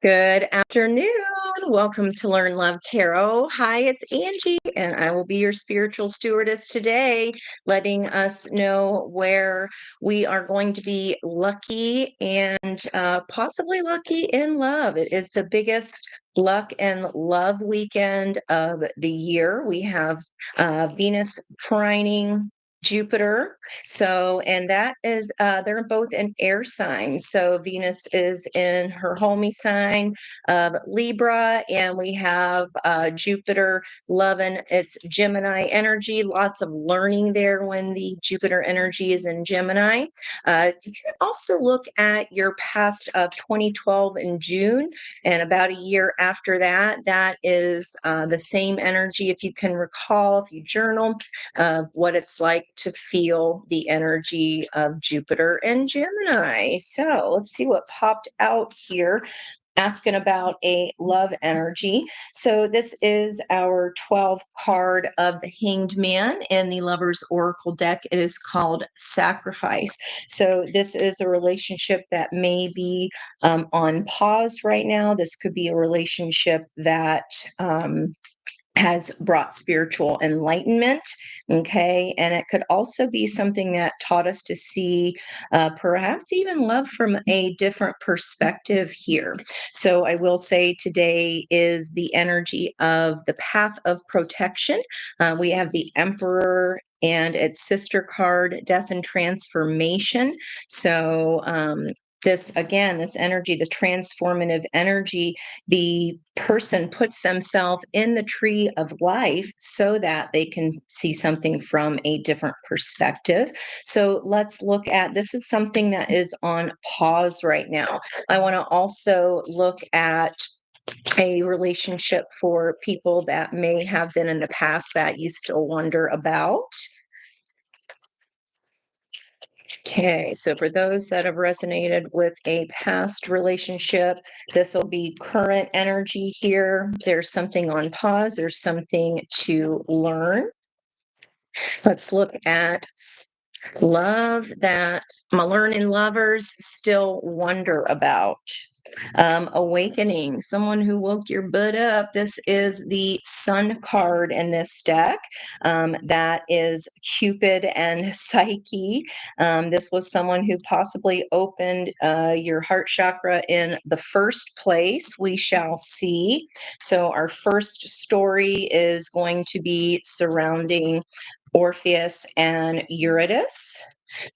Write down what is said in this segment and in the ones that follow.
Good afternoon. Welcome to Learn Love Tarot. Hi, it's Angie, and I will be your spiritual stewardess today, letting us know where we are going to be lucky and possibly lucky in love. It is the biggest luck and love weekend of the year. We have Venus trining Jupiter. And that is, they're both in air signs. So Venus is in her homey sign of Libra, and we have Jupiter loving its Gemini energy. Lots of learning there when the Jupiter energy is in Gemini. You can also look at your past of 2012 in June, and about a year after that, that is the same energy. If you can recall, if you journal, what it's like to feel the energy of Jupiter and Gemini. So let's see what popped out here. Asking about a love energy. So this is our 12 card of the Hanged Man in the Lover's Oracle deck. It is called Sacrifice. So this is a relationship that may be on pause right now. This could be a relationship that has brought spiritual enlightenment. Okay. And it could also be something that taught us to see perhaps even love from a different perspective here. So I will say today is the energy of the path of protection. We have the Emperor and its sister card, Death and Transformation. So, this again, this energy, the transformative energy, the person puts themselves in the tree of life so that they can see something from a different perspective. So let's look at this is something that is on pause right now. I want to also look at a relationship for people that may have been in the past that you still wonder about. Okay, so for those that have resonated with a past relationship, this will be current energy here. There's something on pause, there's something to learn. Let's look at love that my learning lovers still wonder about. Awakening, someone who woke your butt up. This is the Sun card in this deck. That is Cupid and Psyche. This was someone who possibly opened your heart chakra in the first place. We shall see. So, our first story is going to be surrounding Orpheus and Eurydice,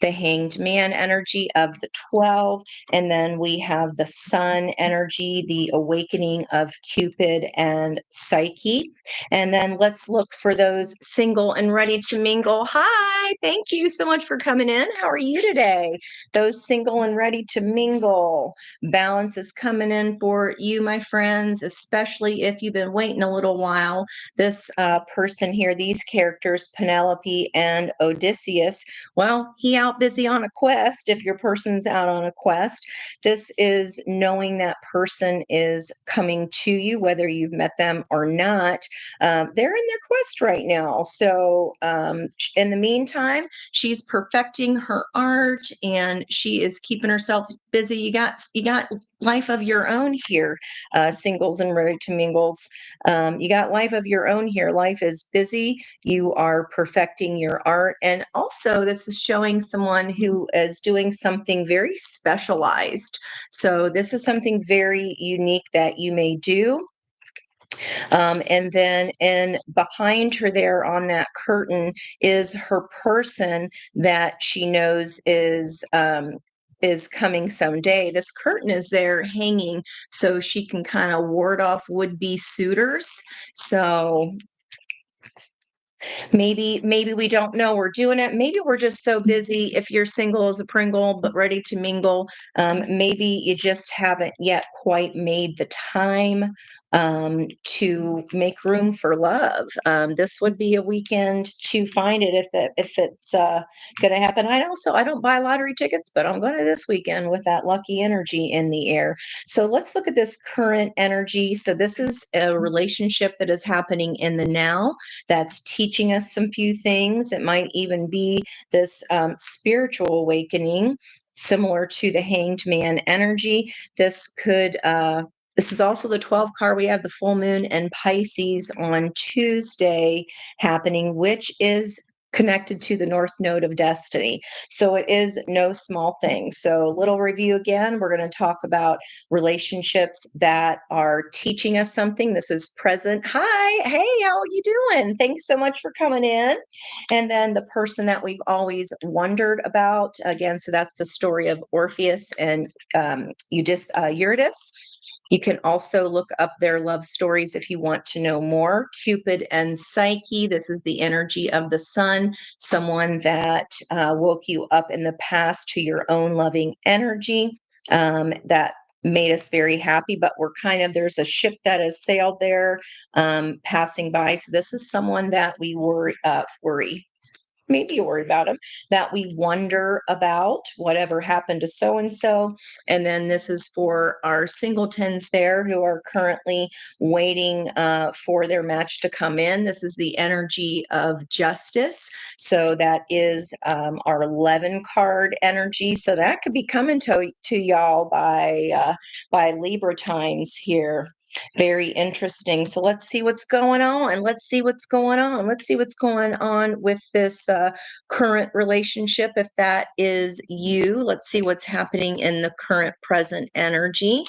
the Hanged Man energy of the 12, and then we have the Sun energy, the awakening of Cupid and Psyche. And then let's look for those single and ready to mingle. Hi, thank you so much for coming in. How are you today? Those single and ready to mingle. Balance is coming in for you, my friends, especially if you've been waiting a little while. This person here, these characters, Penelope and Odysseus, well, he out busy on a quest. If your person's out on a quest, this is knowing that person is coming to you, whether you've met them or not. They're in their quest right now. So in the meantime, she's perfecting her art and she is keeping herself busy. You got life of your own here, singles and ready to mingles. You got life of your own here. Life is busy. You are perfecting your art. And also, this is showing someone who is doing something very specialized. So, this is something very unique that you may do. And then behind her there on that curtain is her person that she knows is coming someday. This curtain is there hanging so she can kind of ward off would-be suitors. So maybe we don't know we're doing it. Maybe we're just so busy. If you're single as a Pringle but ready to mingle, maybe you just haven't yet quite made the time to make room for love. This would be a weekend to find it if it's going to happen. I don't buy lottery tickets, but I'm going to this weekend with that lucky energy in the air. So let's look at this current energy. So this is a relationship that is happening in the now that's teaching us some few things. It might even be this spiritual awakening similar to the Hanged Man energy. This could This is also the 12th card. We have the full moon and Pisces on Tuesday happening, which is connected to the North Node of Destiny. So it is no small thing. So, little review again. We're going to talk about relationships that are teaching us something. This is present. Hi. Hey, how are you doing? Thanks so much for coming in. And then the person that we've always wondered about. Again, so that's the story of Orpheus and Eurydice. You can also look up their love stories if you want to know more. Cupid and Psyche. This is the energy of the sun, someone that woke you up in the past to your own loving energy that made us very happy, but there's a ship that has sailed there passing by. So this is someone that we worry maybe you worry about them, that we wonder about whatever happened to so and so. And then this is for our singletons there who are currently waiting for their match to come in. This is the energy of justice. So that is our 11 card energy. So that could be coming to y'all by Libra times here. Very interesting. So let's see what's going on. Let's see what's going on. Let's see what's going on with this current relationship. If that is you, let's see what's happening in the current present energy.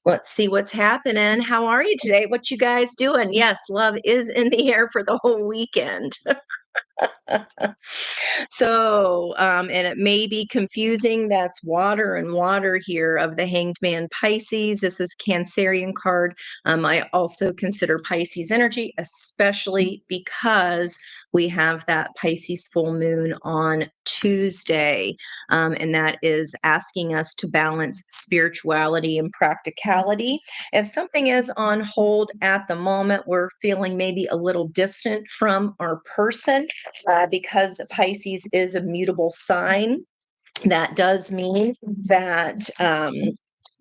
Let's see what's happening. How are you today? What you guys doing? Yes, love is in the air for the whole weekend. So, and it may be confusing. That's water and water here of the Hanged Man Pisces. This is Cancerian card. I also consider Pisces energy, especially because we have that Pisces full moon on Tuesday. And that is asking us to balance spirituality and practicality. If something is on hold at the moment, we're feeling maybe a little distant from our person because Pisces is a mutable sign. That does mean that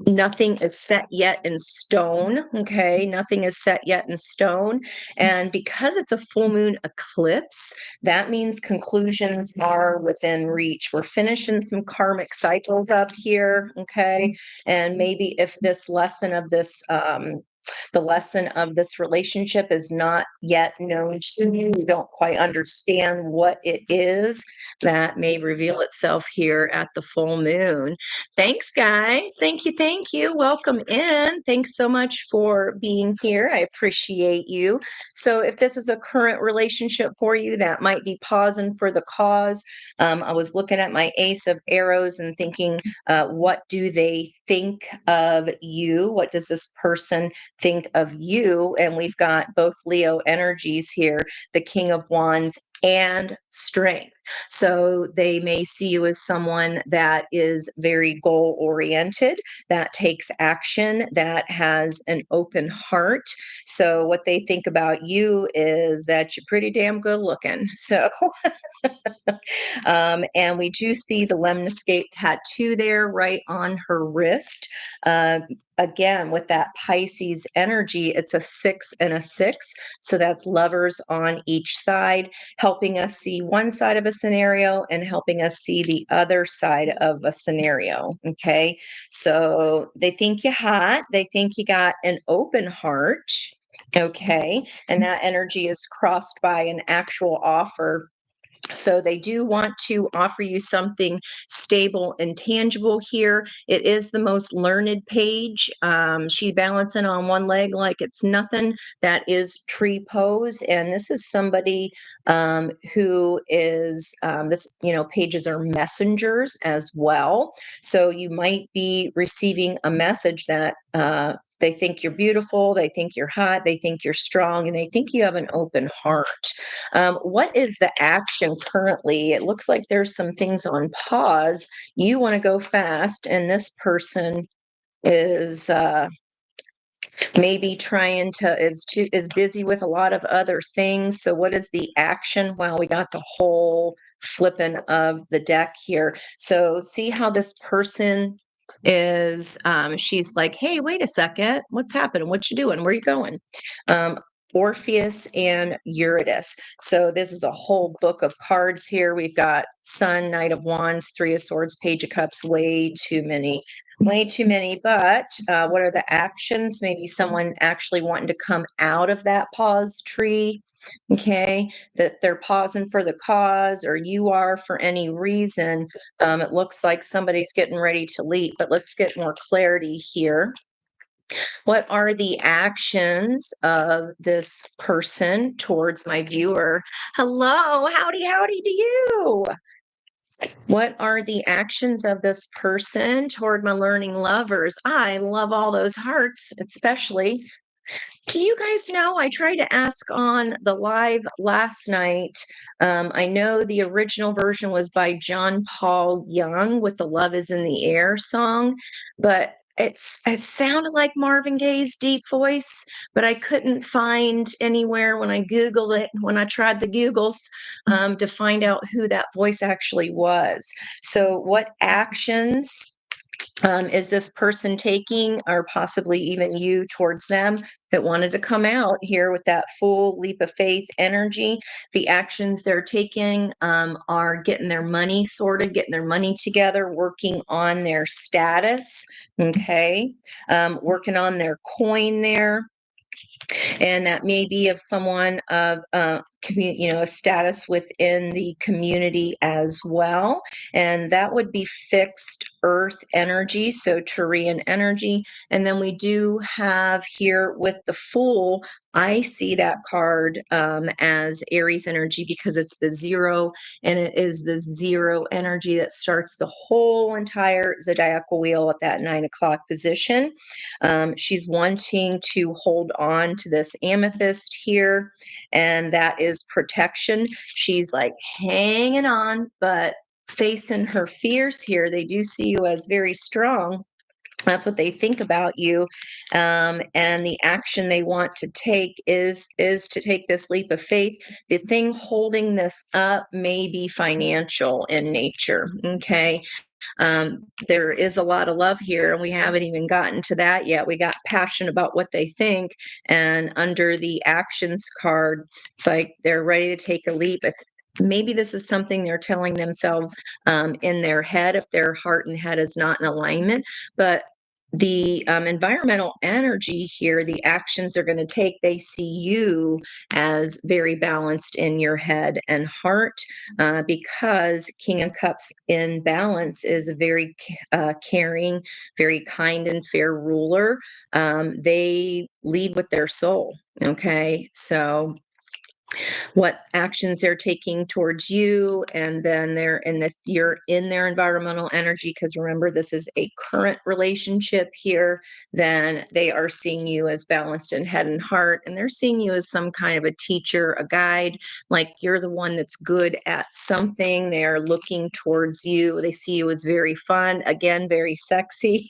nothing is set yet in stone. Okay. Nothing is set yet in stone. And because it's a full moon eclipse, that means conclusions are within reach. We're finishing some karmic cycles up here. Okay. And maybe if the lesson of this relationship is not yet known to you, you don't quite understand what it is, that may reveal itself here at the full moon. Thanks, guys. Thank you. Thank you. Welcome in. Thanks so much for being here. I appreciate you. So, if this is a current relationship for you, that might be pausing for the cause. I was looking at my Ace of Arrows and thinking, what do they think of you? What does this person think of you? And we've got both Leo energies here, the King of Wands and Strength. So they may see you as someone that is very goal oriented, that takes action, that has an open heart. So what they think about you is that you're pretty damn good looking. So and we do see the lemniscate tattoo there right on her wrist. Again, with that Pisces energy, it's a 6 and a 6. So that's lovers on each side, helping us see one side of a scenario and helping us see the other side of a scenario. Okay. So they think you're hot. They think you got an open heart. Okay. And that energy is crossed by an actual offer. So they do want to offer you something stable and tangible here. It is the most learned page. She's balancing on one leg like it's nothing. That is tree pose. And this is somebody who is, pages are messengers as well. So you might be receiving a message that they think you're beautiful, they think you're hot, they think you're strong, and they think you have an open heart. What is the action currently? It looks like there's some things on pause. You want to go fast, and this person is maybe is busy with a lot of other things. So what is the action? Well, we got the whole flipping of the deck here. So see how this person is she's like, hey, wait a second, what's happening? What you doing? Where you going? Orpheus and Eurydice. So this is a whole book of cards here. We've got Sun, Knight of Wands, Three of Swords, Page of Cups, way too many Way too many, but what are the actions? Maybe someone actually wanting to come out of that pause tree, okay? That they're pausing for the cause, or you are for any reason. It looks like somebody's getting ready to leap, but let's get more clarity here. What are the actions of this person towards my viewer? Hello, howdy, howdy to you. What are the actions of this person toward my learning lovers? I love all those hearts, especially. Do you guys know? I tried to ask on the live last night. I know the original version was by John Paul Young with the Love is in the Air song, but it sounded like Marvin Gaye's deep voice, but I couldn't find anywhere when I Googled it, when I tried the Googles, to find out who that voice actually was. So, what actions is this person taking, or possibly even you towards them that wanted to come out here with that full leap of faith energy? The actions they're taking are getting their money sorted, getting their money together, working on their status, okay, working on their coin there, and that may be of someone of a status within the community as well, and that would be fixed earth energy, so Turian energy. And then we do have here with the Fool, I see that card as Aries energy because it's the zero, and it is the zero energy that starts the whole entire zodiacal wheel at that 9 o'clock position. She's wanting to hold on to this amethyst here, and that is protection. She's like hanging on, but facing her fears here. They do see you as very strong. That's what they think about you, and the action they want to take is to take this leap of faith. The thing holding this up may be financial in nature. Okay, there is a lot of love here, and we haven't even gotten to that yet. We got passion about what they think, and under the actions card, it's like they're ready to take a leap. Maybe this is something they're telling themselves in their head if their heart and head is not in alignment. But the environmental energy here, the actions they're going to take, they see you as very balanced in your head and heart, because King of Cups in balance is a very caring, very kind and fair ruler. They lead with their soul. Okay, so what actions they're taking towards you, and then you're in their environmental energy, because remember, this is a current relationship here. Then they are seeing you as balanced in head and heart, and they're seeing you as some kind of a teacher, a guide, like you're the one that's good at something. They are looking towards you. They see you as very fun, again, very sexy.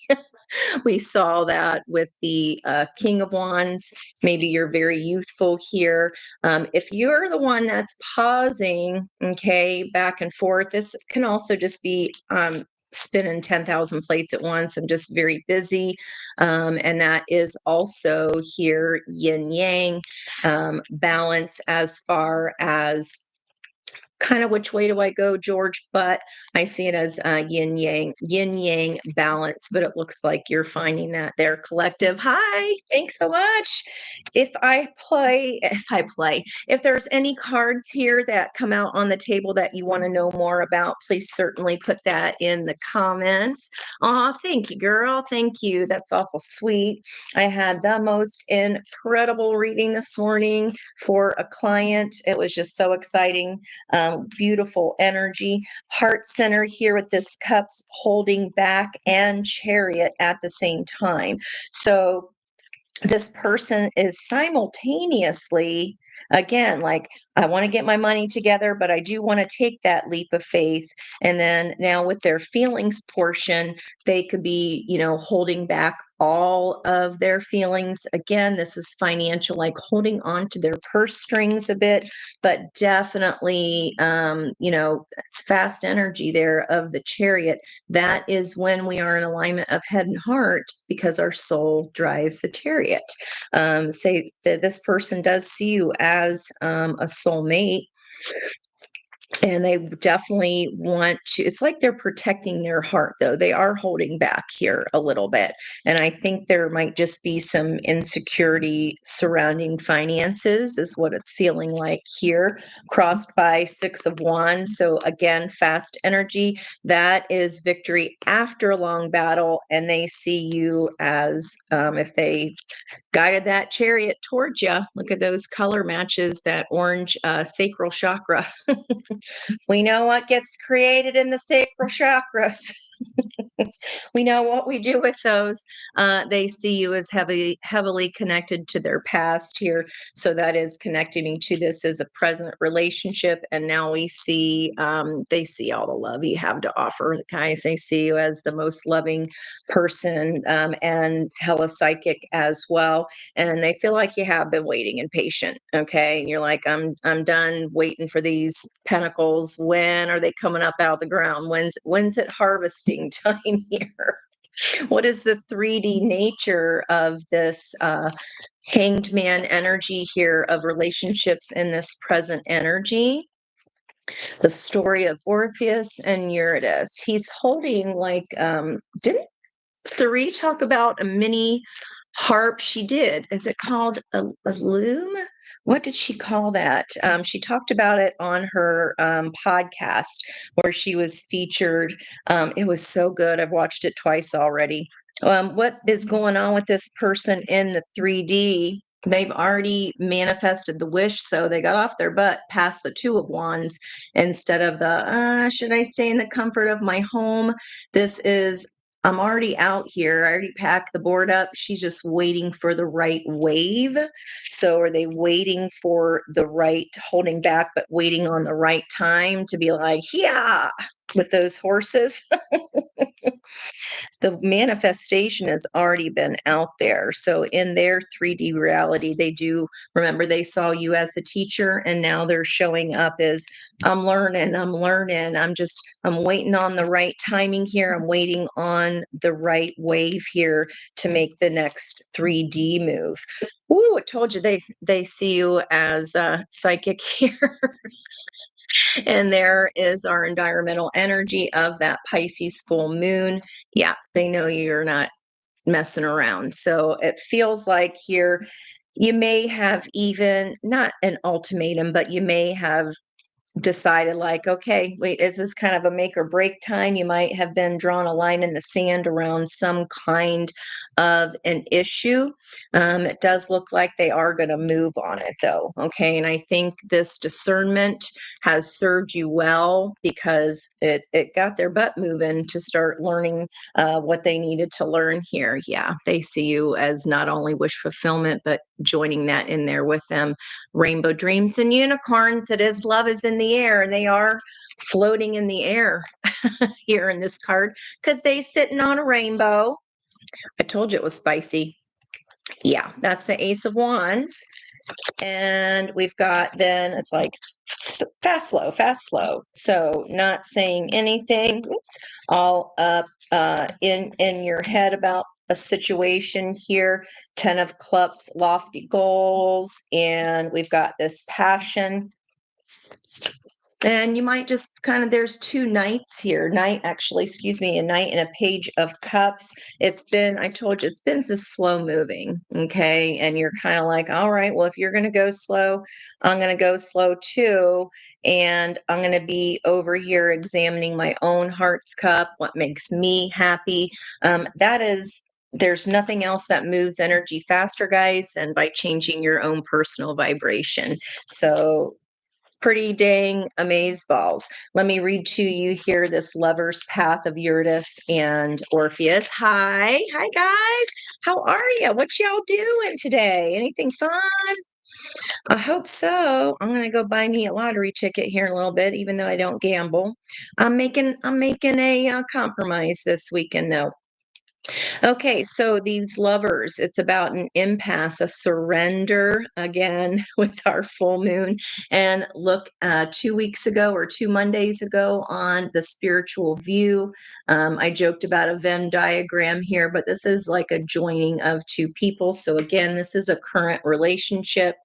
We saw that with the King of Wands. Maybe you're very youthful here. If you're the one that's pausing, okay, back and forth, this can also just be spinning 10,000 plates at once. I'm just very busy. And that is also here yin yang, balance, as far as kind of which way do I go, George? But I see it as yin yang balance. But it looks like you're finding that there, collective. Hi, thanks so much. If there's any cards here that come out on the table that you want to know more about, please certainly put that in the comments. Oh, thank you, girl. Thank you. That's awful sweet. I had the most incredible reading this morning for a client. It was just so exciting. Beautiful energy. Heart center here with this cups holding back and chariot at the same time. So this person is simultaneously, again, like, I want to get my money together, but I do want to take that leap of faith. And then now with their feelings portion, they could be, holding back all of their feelings. Again, this is financial, like holding on to their purse strings a bit, but definitely, it's fast energy there of the chariot. That is when we are in alignment of head and heart, because our soul drives the chariot. Say that this person does see you as a soulmate. And they definitely want to, it's like they're protecting their heart, though. They are holding back here a little bit. And I think there might just be some insecurity surrounding finances, is what it's feeling like here, crossed by Six of Wands. So again, fast energy, that is victory after a long battle. And they see you as, if they guided that chariot towards you, look at those color matches, that orange sacral chakra. We know what gets created in the sacral chakras. We know what we do with those. They see you as heavily connected to their past here. So that is connecting to this as a present relationship. And now we see, they see all the love you have to offer. Guys, they see you as the most loving person, and hella psychic as well. And they feel like you have been waiting and patient. Okay. And you're like, I'm done waiting for these pentacles. When are they coming up out of the ground? When's it harvesting time here? What is the 3D nature of this hanged man energy here of relationships in this present energy? The story of Orpheus and Eurydice. He's holding like, didn't Sari talk about a mini harp? She did. Is it called a loom? What did she call that? She talked about it on her podcast where she was featured. It was so good. I've watched it twice already. What is going on with this person in the 3D? They've already manifested the wish, so they got off their butt past the Two of Wands instead of the, should I stay in the comfort of my home? This is, I'm already out here. I already packed the board up. She's just waiting for the right wave. So are they waiting for the right, holding back, but waiting on the right time to be like, yeah, with those horses? The manifestation has already been out there. So in their 3D reality, they do remember they saw you as the teacher, and now they're showing up as, I'm learning, I'm waiting on the right timing here. I'm waiting on the right wave here to make the next 3D move. Ooh, I told you they see you as psychic here. And there is our environmental energy of that Pisces full moon. Yeah, they know you're not messing around. So it feels like here you may have even not an ultimatum, but you may have decided like, okay, wait, is this kind of a make or break time? You might have been drawn a line in the sand around some kind of an issue. It does look like they are going to move on it though. Okay. And I think this discernment has served you well because it got their butt moving to start learning what they needed to learn here. Yeah. They see you as not only wish fulfillment, but joining that in there with them. Rainbow dreams and unicorns. It is love is in the air, and they are floating in the air here in this card because they sitting on a rainbow. I told you it was spicy. Yeah, that's the Ace of Wands. And we've got then it's like fast, slow, fast, slow. So not saying anything, oops, all up in your head about a situation here. 10 of Cups, lofty goals, and we've got this passion. And you might just kind of, there's two knights here. Knight, actually, excuse me, a knight and a page of cups. It's been, I told you, it's been just slow moving. Okay. And you're kind of like, all right, well, if you're going to go slow, I'm going to go slow too. And I'm going to be over here examining my own heart's cup, what makes me happy. That is, there's nothing else that moves energy faster, guys, and by changing your own personal vibration. So pretty dang amaze balls. Let me read to you here this lover's path of Eurydice and Orpheus. Hi guys. How are you? What y'all doing today? Anything fun? I hope so. I'm gonna go buy me a lottery ticket here in a little bit, even though I don't gamble. I'm making a compromise this weekend though. Okay, so these lovers, it's about an impasse, a surrender again with our full moon. And look, 2 weeks ago or 2 Mondays ago on the spiritual view, I joked about a Venn diagram here, but this is like a joining of two people. So again, this is a current relationship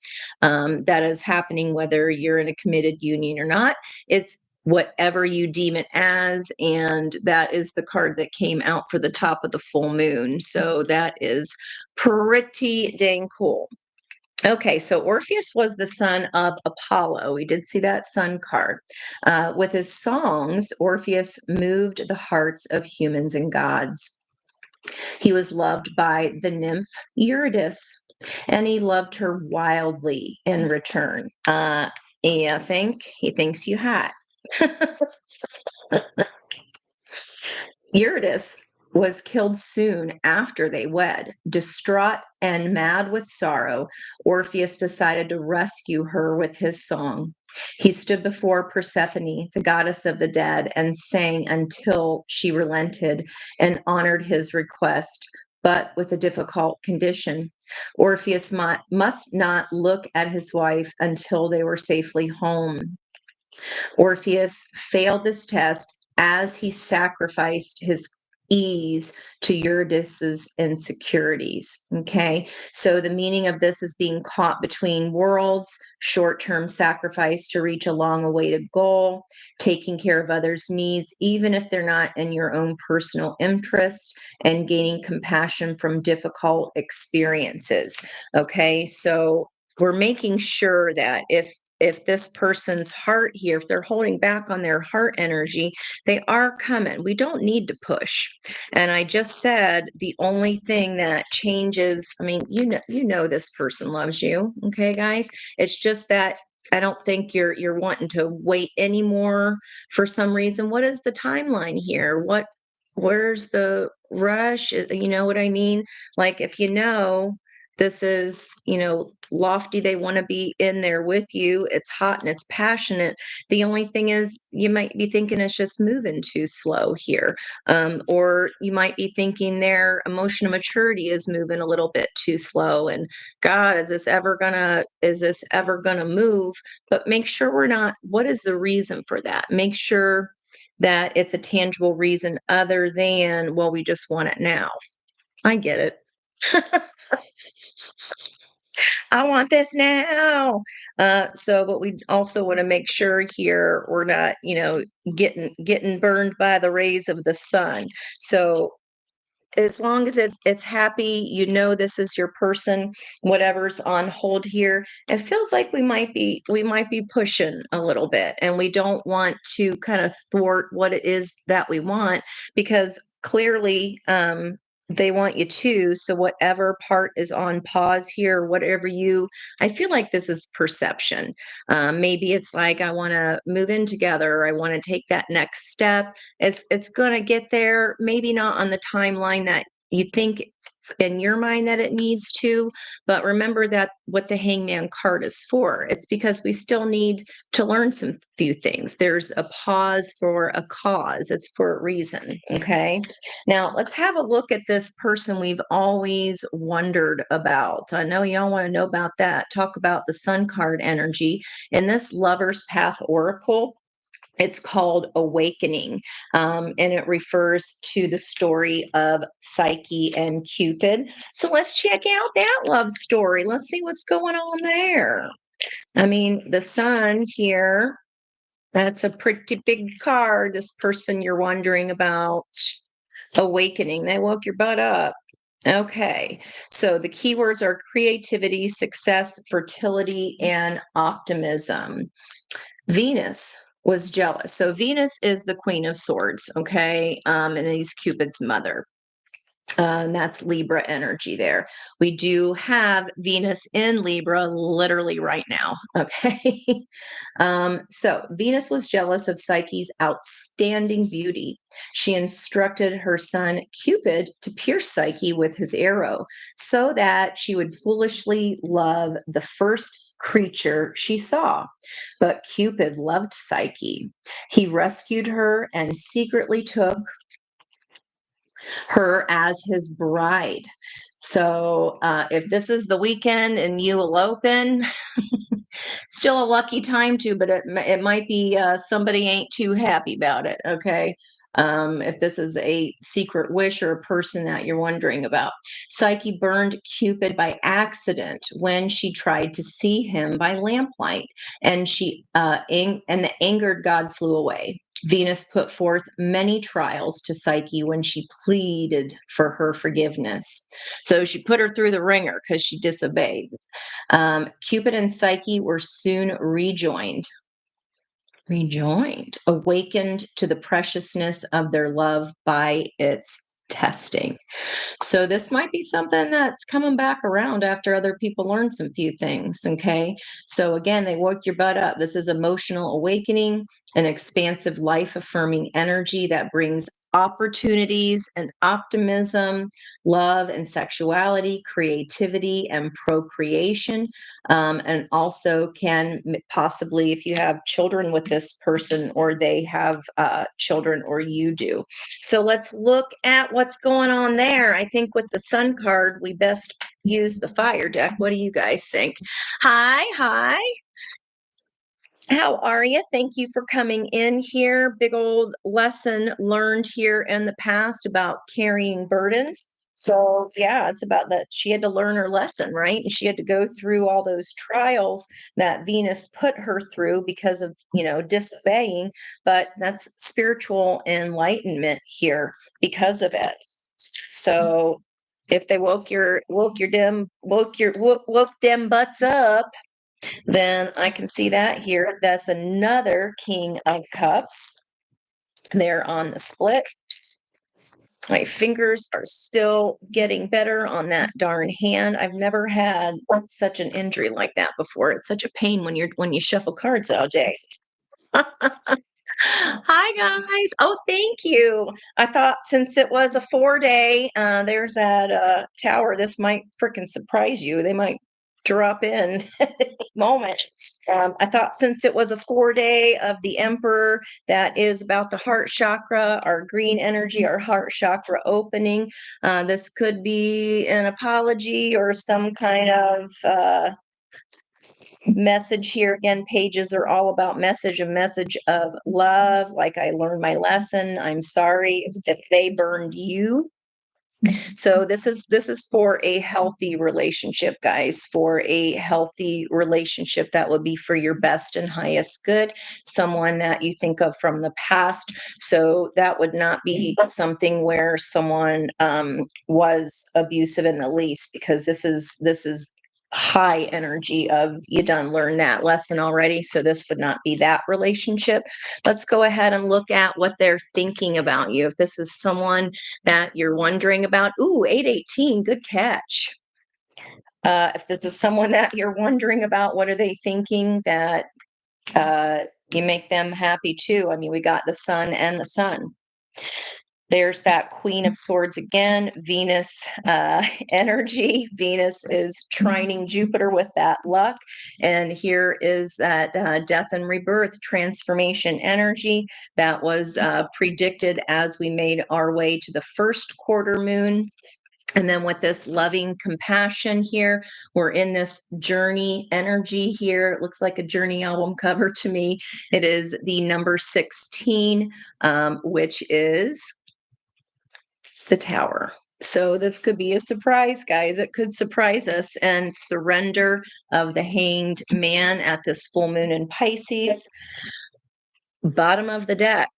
that is happening, whether you're in a committed union or not. It's whatever you deem it as. And that is the card that came out for the top of the full moon. So that is pretty dang cool. Okay, so Orpheus was the son of Apollo. We did see that sun card. With his songs, Orpheus moved the hearts of humans and gods. He was loved by the nymph Eurydice, and he loved her wildly in return. Yeah, he thinks you hot. Eurydice was killed soon after they wed. Distraught and mad with sorrow, Orpheus decided to rescue her with his song. He stood before Persephone, the goddess of the dead, and sang until she relented and honored his request, but with a difficult condition. Orpheus must not look at his wife until they were safely home. Orpheus failed this test as he sacrificed his ease to Eurydice's insecurities. Okay, so the meaning of this is being caught between worlds, short term sacrifice to reach a long awaited goal, taking care of others' needs, even if they're not in your own personal interest, and gaining compassion from difficult experiences. Okay, so we're making sure that if this person's heart here, if they're holding back on their heart energy, they are coming. We don't need to push. And I just said the only thing that changes, I mean, you know this person loves you, okay, guys? It's just that I don't think you're wanting to wait anymore for some reason. What is the timeline here? Where's the rush? You know what I mean? Like if you know this is, lofty. They want to be in there with you. It's hot and it's passionate. The only thing is, you might be thinking it's just moving too slow here. Or you might be thinking their emotional maturity is moving a little bit too slow. And God, is this ever gonna move? But make sure what is the reason for that? Make sure that it's a tangible reason other than, well, we just want it now. I get it. I want this now. But we also want to make sure here we're not, getting burned by the rays of the sun. So as long as it's happy, this is your person, whatever's on hold here. It feels like we might be pushing a little bit, and we don't want to kind of thwart what it is that we want, because clearly they want you to. So whatever part is on pause here, I feel like this is perception. Maybe it's like, I want to move in together, or I want to take that next step. It's going to get there, maybe not on the timeline that you think in your mind that it needs to, but remember that what the hangman card is for. It's because we still need to learn some few things. There's a pause for a cause. It's for a reason. Okay. Now let's have a look at this person we've always wondered about. I know y'all want to know about that. Talk about the sun card energy in this Lover's Path Oracle. It's called Awakening, and it refers to the story of Psyche and Cupid. So let's check out that love story. Let's see what's going on there. I mean, the sun here, that's a pretty big card. This person you're wondering about awakening, they woke your butt up. Okay, so the keywords are creativity, success, fertility, and optimism. Venus was jealous. So Venus is the Queen of Swords, okay? And he's Cupid's mother. And that's Libra energy there. We do have Venus in Libra literally right now. Okay. So Venus was jealous of Psyche's outstanding beauty. She instructed her son Cupid to pierce Psyche with his arrow so that she would foolishly love the first creature she saw. But Cupid loved Psyche. He rescued her and secretly took her as his bride. So if this is the weekend and you eloping, still a lucky time to, but it might be somebody ain't too happy about it. Okay. if this is a secret wish or a person that you're wondering about. Psyche burned Cupid by accident when she tried to see him by lamplight, and and the angered god flew away. Venus put forth many trials to Psyche when she pleaded for her forgiveness. So she put her through the ringer because she disobeyed. Cupid and Psyche were soon awakened to the preciousness of their love by its testing. So this might be something that's coming back around after other people learn some few things. Okay. So again, they woke your butt up. This is emotional awakening, an expansive, life affirming energy that brings opportunities and optimism, love and sexuality, creativity and procreation. And also can possibly, if you have children with this person, or they have children, or you do. So let's look at what's going on there. I think with the Sun card, we best use the fire deck. What do you guys think? Hi. How are you? Thank you for coming in here. Big old lesson learned here in the past about carrying burdens. So yeah, it's about that she had to learn her lesson, right? And she had to go through all those trials that Venus put her through because of, disobeying, but that's spiritual enlightenment here because of it. So if they woke them butts up, then I can see that here. That's another King of Cups. They're on the split. My fingers are still getting better on that darn hand. I've never had such an injury like that before. It's such a pain when you shuffle cards all day. Hi guys. Oh, thank you. I thought since it was a 4-day, there's that tower. This might freaking surprise you. They might drop in at any moment. I thought since it was a 4-day of the Emperor, that is about the heart chakra, our green energy, our heart chakra opening. This could be an apology or some kind of message here. Again, pages are all about a message of love. Like, I learned my lesson. I'm sorry if they burned you. So this is for a healthy relationship, guys, for a healthy relationship that would be for your best and highest good, someone that you think of from the past. So that would not be something where someone was abusive in the least, because this is high energy of you done learned that lesson already. So this would not be that relationship. Let's go ahead and look at what they're thinking about you. If this is someone that you're wondering about, ooh, 818, good catch. If this is someone that you're wondering about, what are they thinking that you make them happy too? I mean, we got the sun and the sun. There's that Queen of Swords again, Venus energy. Venus is trining Jupiter with that luck. And here is that death and rebirth, transformation energy that was predicted as we made our way to the first quarter moon. And then with this loving compassion here, we're in this journey energy here. It looks like a Journey album cover to me. It is the number 16, which is the Tower. So this could be a surprise, guys. It could surprise us. And surrender of the Hanged Man at this full moon in Pisces. Bottom of the deck.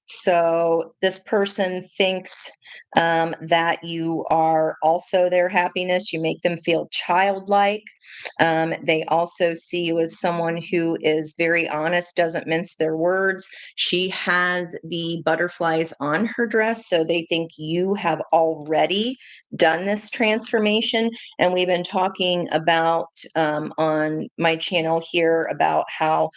So this person thinks that you are also their happiness. You make them feel childlike. They also see you as someone who is very honest, doesn't mince their words. She has the butterflies on her dress, so they think you have already done this transformation. And we've been talking about on my channel here about how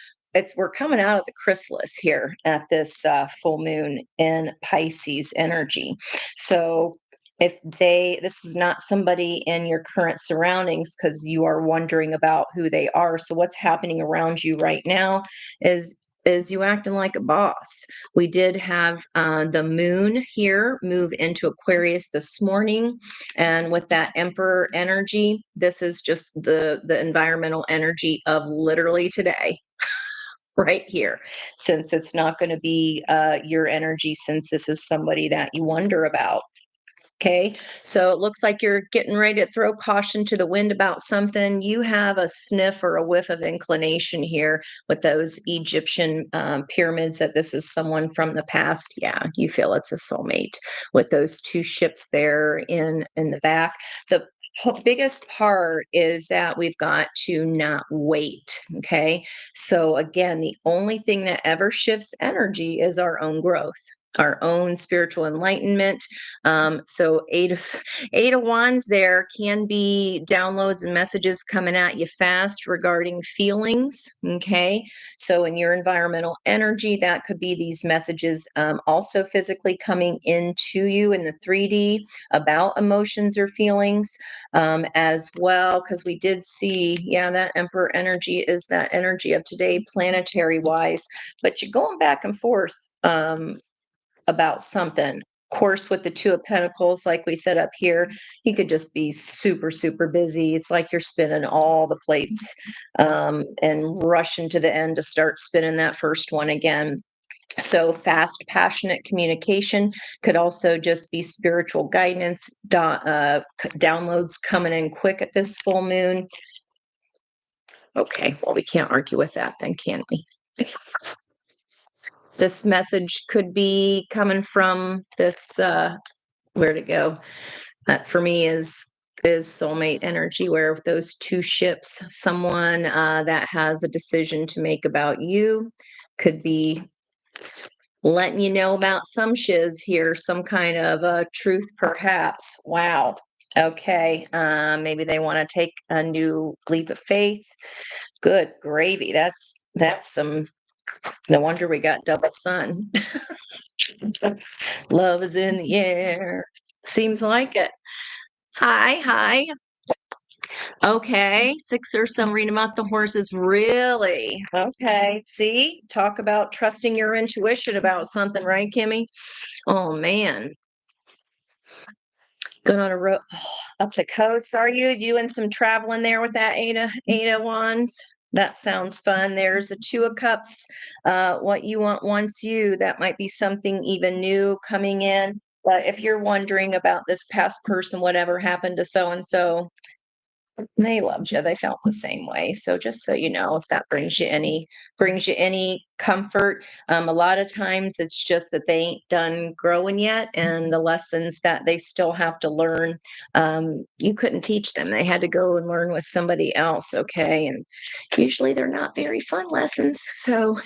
we're coming out of the chrysalis here at this full moon in Pisces energy. So if this is not somebody in your current surroundings, because you are wondering about who they are. So what's happening around you right now is you acting like a boss. We did have the moon here move into Aquarius this morning, and with that Emperor energy, this is just the environmental energy of literally today. right here, since it's not going to be your energy, since this is somebody that you wonder about. Okay, so it looks like you're getting ready to throw caution to the wind about something. You have a sniff or a whiff of inclination here with those Egyptian pyramids that this is someone from the past. Yeah, you feel it's a soulmate with those two ships there in the back. The biggest part is that we've got to not wait. Okay, so again, the only thing that ever shifts energy is our own growth, our own spiritual enlightenment. So eight of wands there can be downloads and messages coming at you fast regarding feelings. Okay, so in your environmental energy, that could be these messages also physically coming into you in the 3D about emotions or feelings as well, because we did see, yeah, that emperor energy is that energy of today planetary wise, but you're going back and forth about something. Of course, with the Two of Pentacles, like we said up here, he could just be super, super busy. It's like you're spinning all the plates and rushing to the end to start spinning that first one again. So fast, passionate communication could also just be spiritual guidance, downloads coming in quick at this full moon. Okay, well, we can't argue with that then, can we? This message could be coming from this where to go. That for me is soulmate energy, where with those two ships, someone that has a decision to make about you could be letting you know about some shiz here, some kind of truth, perhaps. Wow. Okay. Maybe they want to take a new leap of faith. Good gravy. That's some. No wonder we got double sun. Love is in the air. Seems like it. Hi, hi. Okay. Six or some reading about the horses. Really? Okay. See, talk about trusting your intuition about something, right, Kimmy? Oh, man. Going on a road up the coast, are you? Doing some traveling there with that eight of wands? That sounds fun. There's a two of cups. What you want wants you. That might be something even new coming in. But if you're wondering about this past person, whatever happened to so and so, they loved you. They felt the same way. So just so you know, if that brings you any comfort, a lot of times it's just that they ain't done growing yet, and the lessons that they still have to learn, you couldn't teach them. They had to go and learn with somebody else. Okay, and usually they're not very fun lessons. So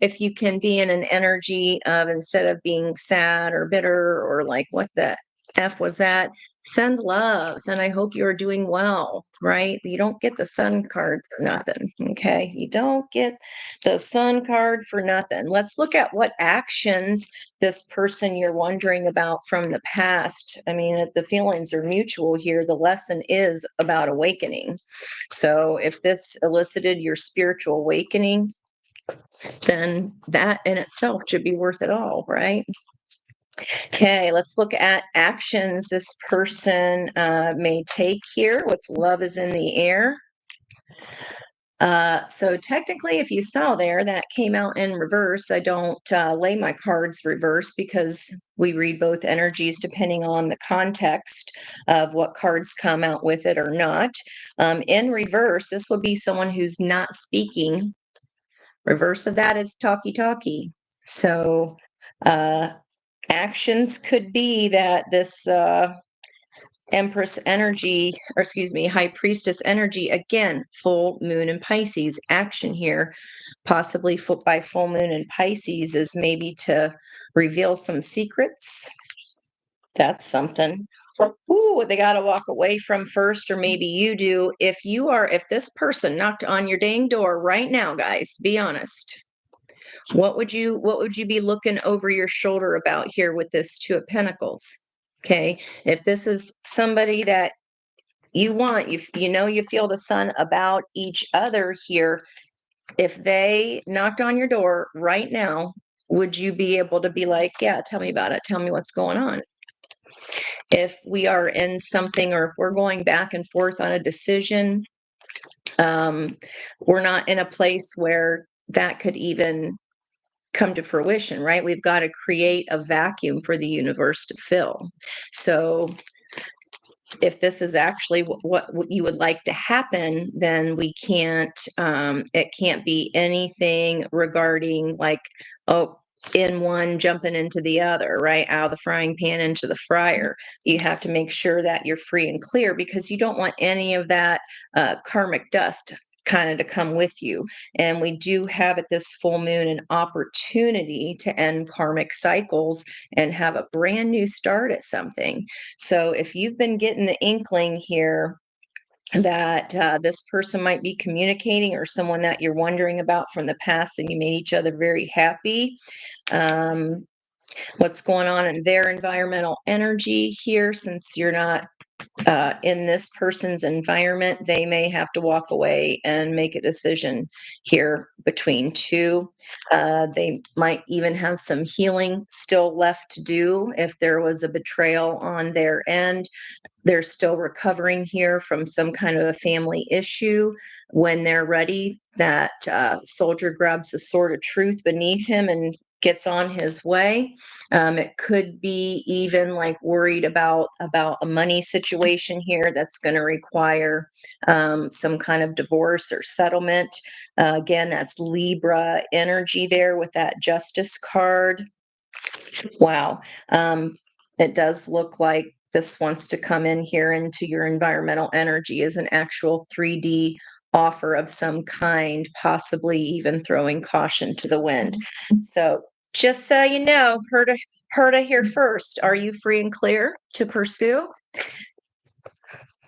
if you can be in an energy of, instead of being sad or bitter or like what the F was that, send loves, and I hope you're doing well, right? You don't get the sun card for nothing. Okay, you don't get the sun card for nothing. Let's look at what actions this person you're wondering about from the past. I mean, if the feelings are mutual here, the lesson is about awakening. So if this elicited your spiritual awakening, then that in itself should be worth it all, right? Okay, let's look at actions this person may take here with love is in the air. So technically, if you saw there, that came out in reverse. I don't lay my cards reverse because we read both energies depending on the context of what cards come out with it or not. In reverse, this would be someone who's not speaking. Reverse of that is talkie-talkie. So actions could be that this Empress energy, or excuse me, High Priestess energy, again, full moon in Pisces. Action here, possibly by full moon in Pisces, is maybe to reveal some secrets. That's something. Ooh, they got to walk away from first, or maybe you do. If this person knocked on your dang door right now, guys, be honest. What would you be looking over your shoulder about here with this Two of Pentacles? Okay, if this is somebody that you want, you feel the sun about each other here. If they knocked on your door right now, would you be able to be like, yeah, tell me about it, tell me what's going on? If we are in something, or if we're going back and forth on a decision, we're not in a place where that could even come to fruition, right? We've got to create a vacuum for the universe to fill. So if this is actually what you would like to happen, then we can't, it can't be anything regarding like, oh, in one jumping into the other, right? Out of the frying pan into the fryer. You have to make sure that you're free and clear because you don't want any of that karmic dust kind of to come with you. And we do have at this full moon an opportunity to end karmic cycles and have a brand new start at something. So if you've been getting the inkling here that this person might be communicating or someone that you're wondering about from the past and you made each other very happy, what's going on in their environmental energy here, since you're not in this person's environment, they may have to walk away and make a decision here between two. They might even have some healing still left to do if there was a betrayal on their end. They're still recovering here from some kind of a family issue. When they're ready, that soldier grabs the sword of truth beneath him and gets on his way. It could be even like worried about a money situation here that's going to require some kind of divorce or settlement. Again, that's Libra energy there with that Justice card. Wow. It does look like this wants to come in here into your environmental energy as an actual 3D offer of some kind, possibly even throwing caution to the wind. So just so you know, heard it here first. Are you free and clear to pursue?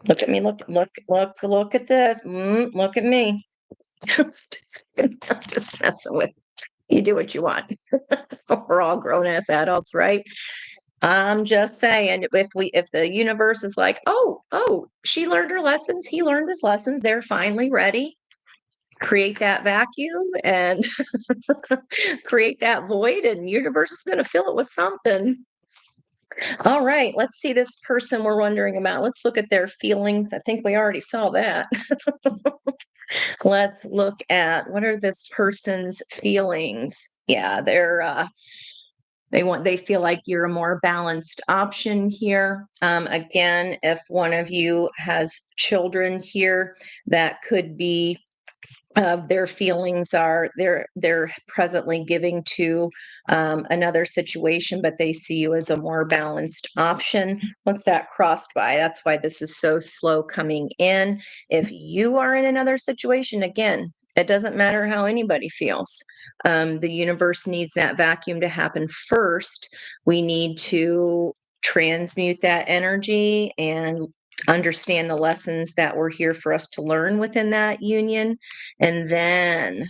Look at me, look at this. Look at me. Just messing with you. Do what you want. We're all grown ass adults, right? I'm just saying, if the universe is like, oh, she learned her lessons, he learned his lessons, they're finally ready. Create that vacuum and create that void, and universe is going to fill it with something. All right, let's see this person we're wondering about. Let's look at their feelings. I think we already saw that. Let's look at what are this person's feelings. Yeah, they feel like you're a more balanced option here. Again, if one of you has children here, that could be their feelings are they're presently giving to another situation, but they see you as a more balanced option. Once that crossed by, that's why this is so slow coming in. If you are in another situation, again, it doesn't matter how anybody feels. The universe needs that vacuum to happen first. We need to transmute that energy and understand the lessons that were here for us to learn within that union. And then,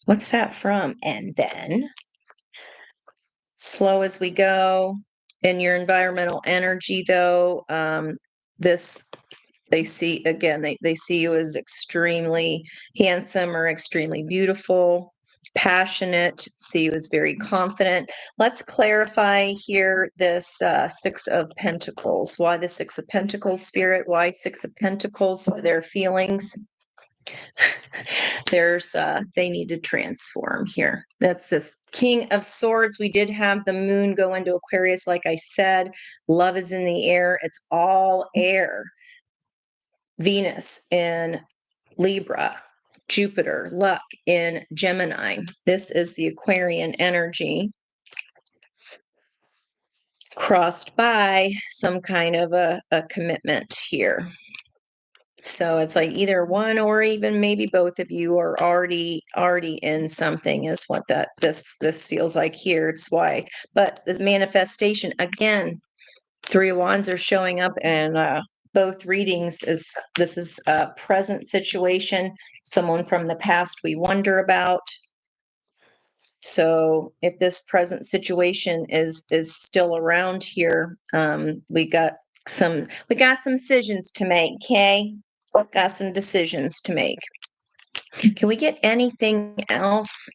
what's that from? And then, slow as we go. In your environmental energy, though, this they see again, they see you as extremely handsome or extremely beautiful, passionate, see you as very confident. Let's clarify here this Six of Pentacles. Why the Six of Pentacles, Spirit? Why Six of Pentacles? Their feelings. They need to transform here. That's this King of Swords. We did have the moon go into Aquarius, like I said. Love is in the air. It's all air. Venus in Libra, Jupiter, luck in Gemini. This is the Aquarian energy crossed by some kind of a commitment here. So it's like either one or even maybe both of you are already in something is what this feels like here. It's why. But the manifestation again, Three of Wands are showing up and both readings this is a present situation, someone from the past we wonder about. So if this present situation is still around here, we got some decisions to make, okay? Got some decisions to make. Can we get anything else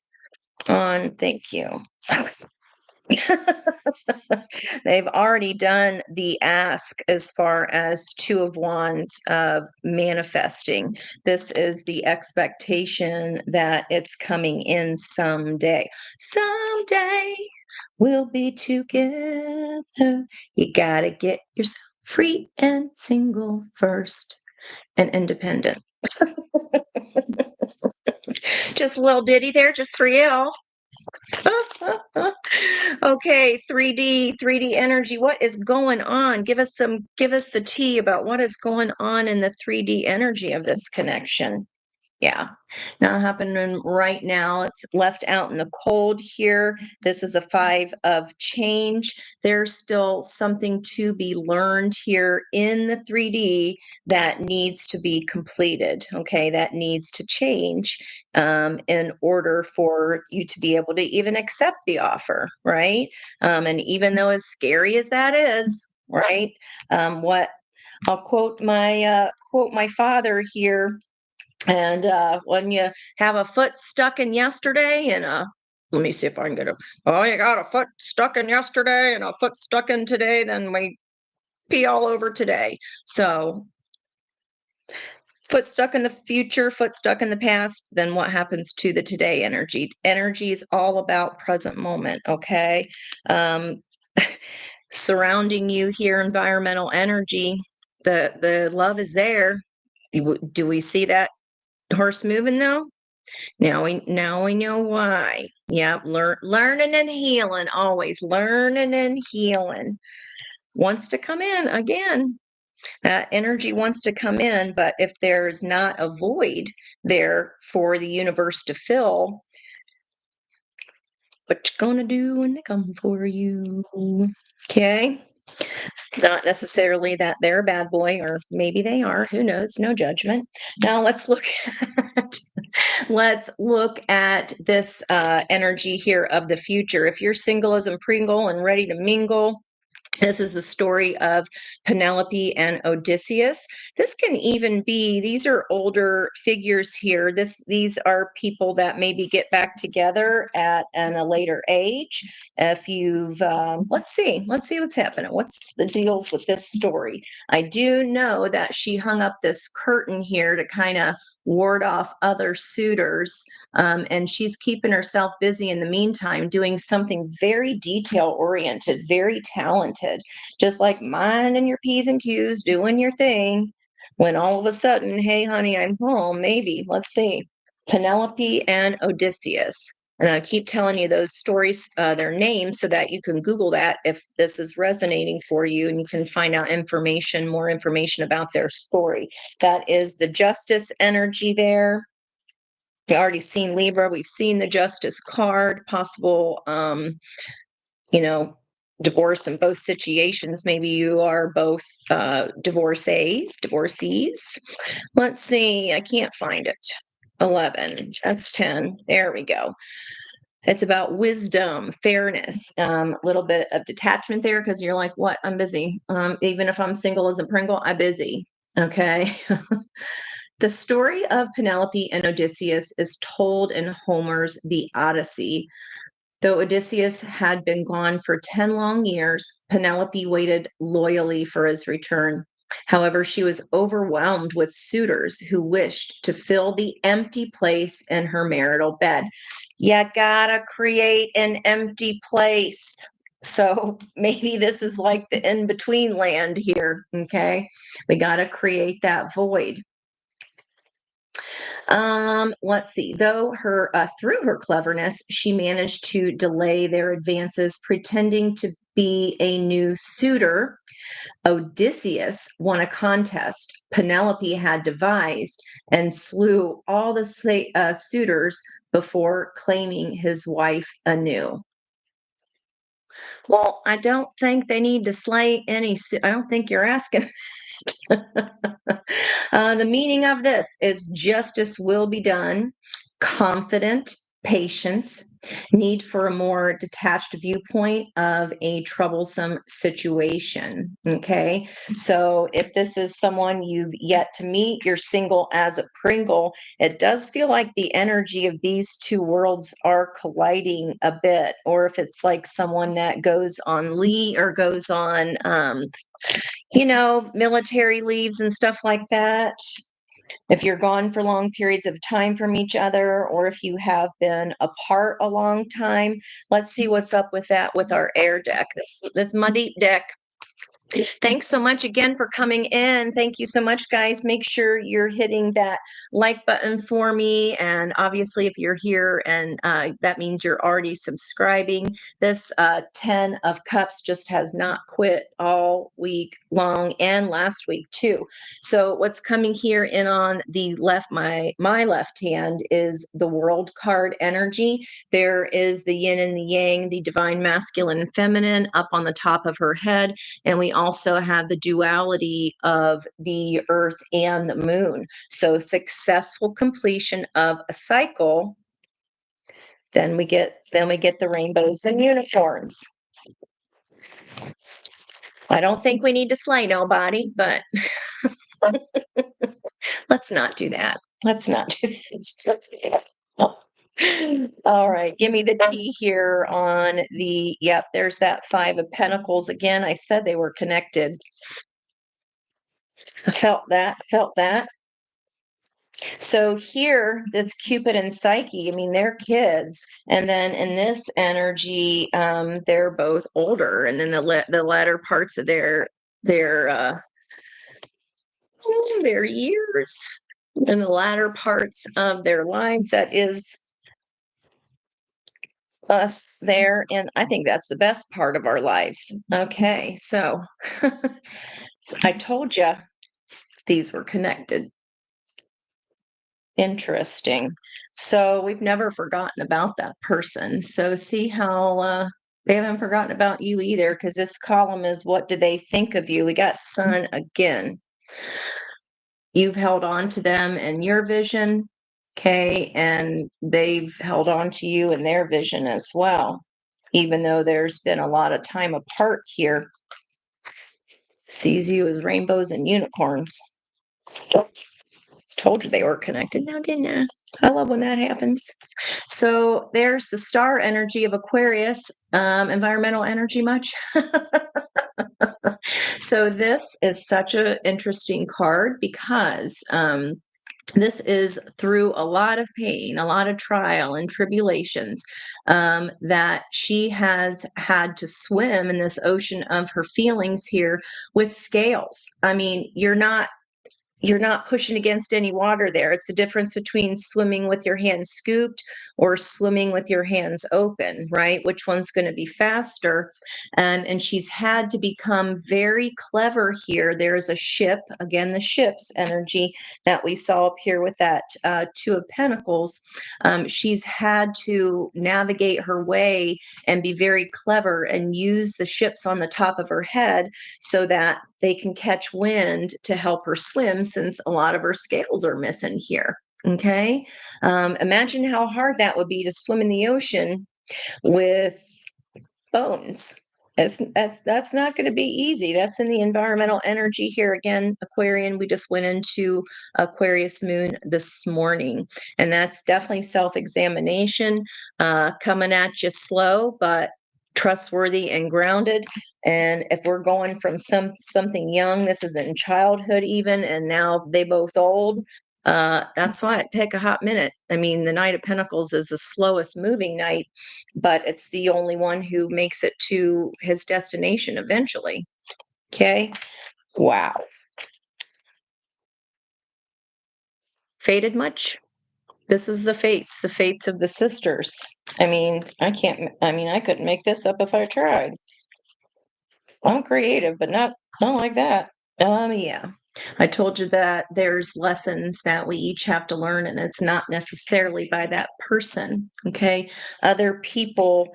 on? Thank you. They've already done the ask as far as Two of Wands of manifesting. This is the expectation that it's coming in someday. Someday we'll be together. You gotta get yourself free and single first and independent. Just a little ditty there just for you. Okay, 3D energy. What is going on? Give us the tea about what is going on in the 3D energy of this connection. Yeah, not happening right now. It's left out in the cold here. This is a 5 of change. There's still something to be learned here in the 3D that needs to be completed. Okay, that needs to change in order for you to be able to even accept the offer, right? And even though as scary as that is, right? What I'll quote my father here, and when you have a foot stuck in yesterday and let me see if I can get a, oh, you got a foot stuck in yesterday and a foot stuck in today, then we pee all over today. So foot stuck in the future, foot stuck in the past, then what happens to the today energy? Energy is all about present moment, okay? Um, surrounding you here, environmental energy, the love is there. Do we see that horse moving though? Now we know why. Yep, learning and healing, always learning and healing. Wants to come in again. That energy wants to come in, but if there's not a void there for the universe to fill, what you gonna do when they come for you? Okay. Not necessarily that they're a bad boy, or maybe they are. Who knows? No judgment. Now at let's look at this energy here of the future. If you're single as a Pringle and ready to mingle, this is the story of Penelope and Odysseus. This can even be, these are older figures here. These are people that maybe get back together at a later age. If you've, let's see what's happening. What's the deals with this story? I do know that she hung up this curtain here to kind of ward off other suitors. And she's keeping herself busy in the meantime, doing something very detail oriented, very talented, just like minding your P's and Q's, doing your thing. When all of a sudden, hey, honey, I'm home, maybe. Let's see. Penelope and Odysseus. And I keep telling you those stories, their names, so that you can Google that if this is resonating for you and you can find out more information about their story. That is the justice energy there. We already seen Libra. We've seen the Justice card, possible, you know, divorce in both situations. Maybe you are both divorcees. Let's see. I can't find it. 11. That's 10. There we go. It's about wisdom, fairness, a little bit of detachment there because you're like, what? I'm busy. Even if I'm single as a Pringle, I'm busy. Okay. The story of Penelope and Odysseus is told in Homer's The Odyssey. Though Odysseus had been gone for 10 long years, Penelope waited loyally for his return. However, she was overwhelmed with suitors who wished to fill the empty place in her marital bed. You gotta create an empty place. So maybe this is like the in between land here. Okay. We gotta create that void. Let's see. Though her through her cleverness, she managed to delay their advances, pretending to be a new suitor. Odysseus won a contest Penelope had devised and slew all the suitors before claiming his wife anew. Well, I don't think they need to slay any. I don't think you're asking. The meaning of this is justice will be done, confident, patience, Need for a more detached viewpoint of a troublesome situation. Okay. So if this is someone you've yet to meet, you're single as a Pringle, it does feel like the energy of these two worlds are colliding a bit. Or if it's like someone that goes on leave or goes on, military leaves and stuff like that. If you're gone for long periods of time from each other, or if you have been apart a long time, let's see what's up with that with our air deck. This my deep deck. Thanks so much again for coming in. Thank you so much, guys. Make sure you're hitting that like button for me. And obviously, if you're here and that means you're already subscribing, this 10 of Cups just has not quit all week long and last week too. So what's coming here in on the left, my left hand is the World card energy. There is the yin and the yang, the divine masculine and feminine up on the top of her head. And we also have the duality of the earth and the moon. So successful completion of a cycle. Then we get the rainbows and unicorns. I don't think we need to slay nobody, but let's not do that. Let's not do that. All right, give me the T here on there's that 5 of Pentacles again. I said they were connected. I felt that. So here, this Cupid and Psyche, I mean, they're kids. And then in this energy, they're both older. And then the latter parts of their years, in the latter parts of their lives, that is us there. And I think that's the best part of our lives. Okay, so I told you these were connected. Interesting. So we've never forgotten about that person. So see how they haven't forgotten about you either, because this column is what do they think of you? We got Sun again. You've held on to them and your vision, okay, and they've held on to you and their vision as well, even though there's been a lot of time apart here. Sees you as rainbows and unicorns. Told you they were connected now, didn't I? I love when that happens. So there's the star energy of Aquarius. Environmental energy much? So this is such an interesting card because this is through a lot of pain, a lot of trial and tribulations that she has had to swim in this ocean of her feelings here with scales. I mean, you're not pushing against any water there. It's the difference between swimming with your hands scooped or swimming with your hands open, right? Which one's going to be faster? And she's had to become very clever here. There's a ship, again, the ship's energy that we saw up here with that 2 of Pentacles. She's had to navigate her way and be very clever and use the ships on the top of her head so that they can catch wind to help her swim, since a lot of her scales are missing here. Okay. Imagine how hard that would be to swim in the ocean with bones. That's not going to be easy. That's in the environmental energy here again, Aquarian. We just went into Aquarius moon this morning, and that's definitely self-examination coming at you slow, but trustworthy and grounded. And if we're going from something young, this is in childhood even, and now they both old. That's why it take a hot minute. I mean, the Knight of Pentacles is the slowest moving knight, but it's the only one who makes it to his destination eventually. Okay. Wow. Fated much? This is the fates of the sisters. I mean, I couldn't make this up if I tried. I'm creative, but not like that. Yeah. I told you that there's lessons that we each have to learn, and it's not necessarily by that person. Okay. Other people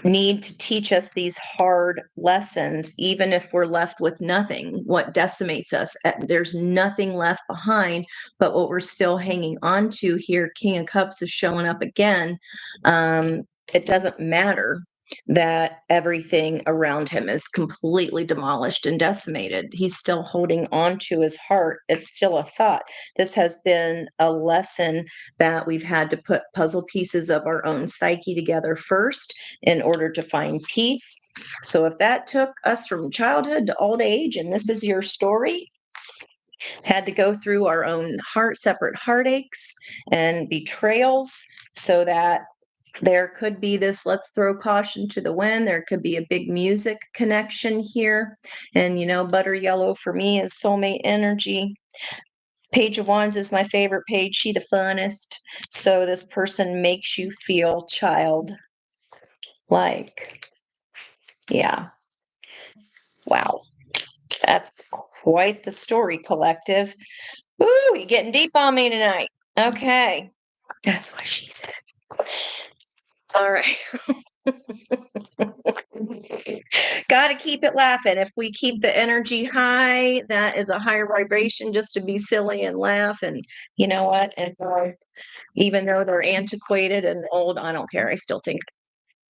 need to teach us these hard lessons, even if we're left with nothing. What decimates us, there's nothing left behind, but what we're still hanging on to here. King of Cups is showing up again. it doesn't matter that everything around him is completely demolished and decimated. He's still holding on to his heart. It's still a thought. This has been a lesson that we've had to put puzzle pieces of our own psyche together first in order to find peace. So if that took us from childhood to old age, and this is your story, had to go through our own separate heartaches and betrayals so that there could be this, let's throw caution to the wind. There could be a big music connection here. And, butter yellow for me is soulmate energy. Page of Wands is my favorite page. She the funnest. So this person makes you feel childlike. Yeah. Wow. That's quite the story, collective. Ooh, you're getting deep on me tonight. Okay. That's what she said. All right. Got to keep it laughing. If we keep the energy high, that is a higher vibration just to be silly and laugh. And you know what? And even though they're antiquated and old, I don't care. I still think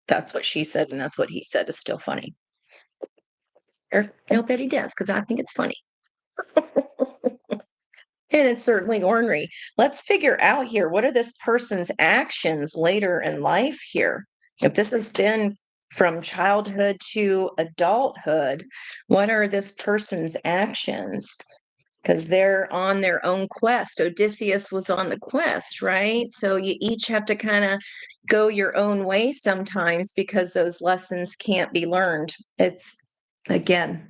that's what she said and that's what he said is still funny. Or I'll bet he does because I think it's funny. And it's certainly ornery. Let's figure out here, what are this person's actions later in life here? If this has been from childhood to adulthood, what are this person's actions? Because they're on their own quest. Odysseus was on the quest, right? So you each have to kind of go your own way sometimes because those lessons can't be learned. It's, again,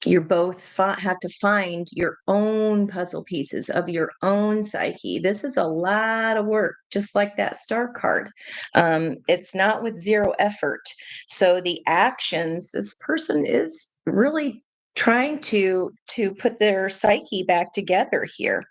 you both have to find your own puzzle pieces of your own psyche. This is a lot of work, just like that star card. It's not with zero effort. So the actions, this person is really trying to put their psyche back together here.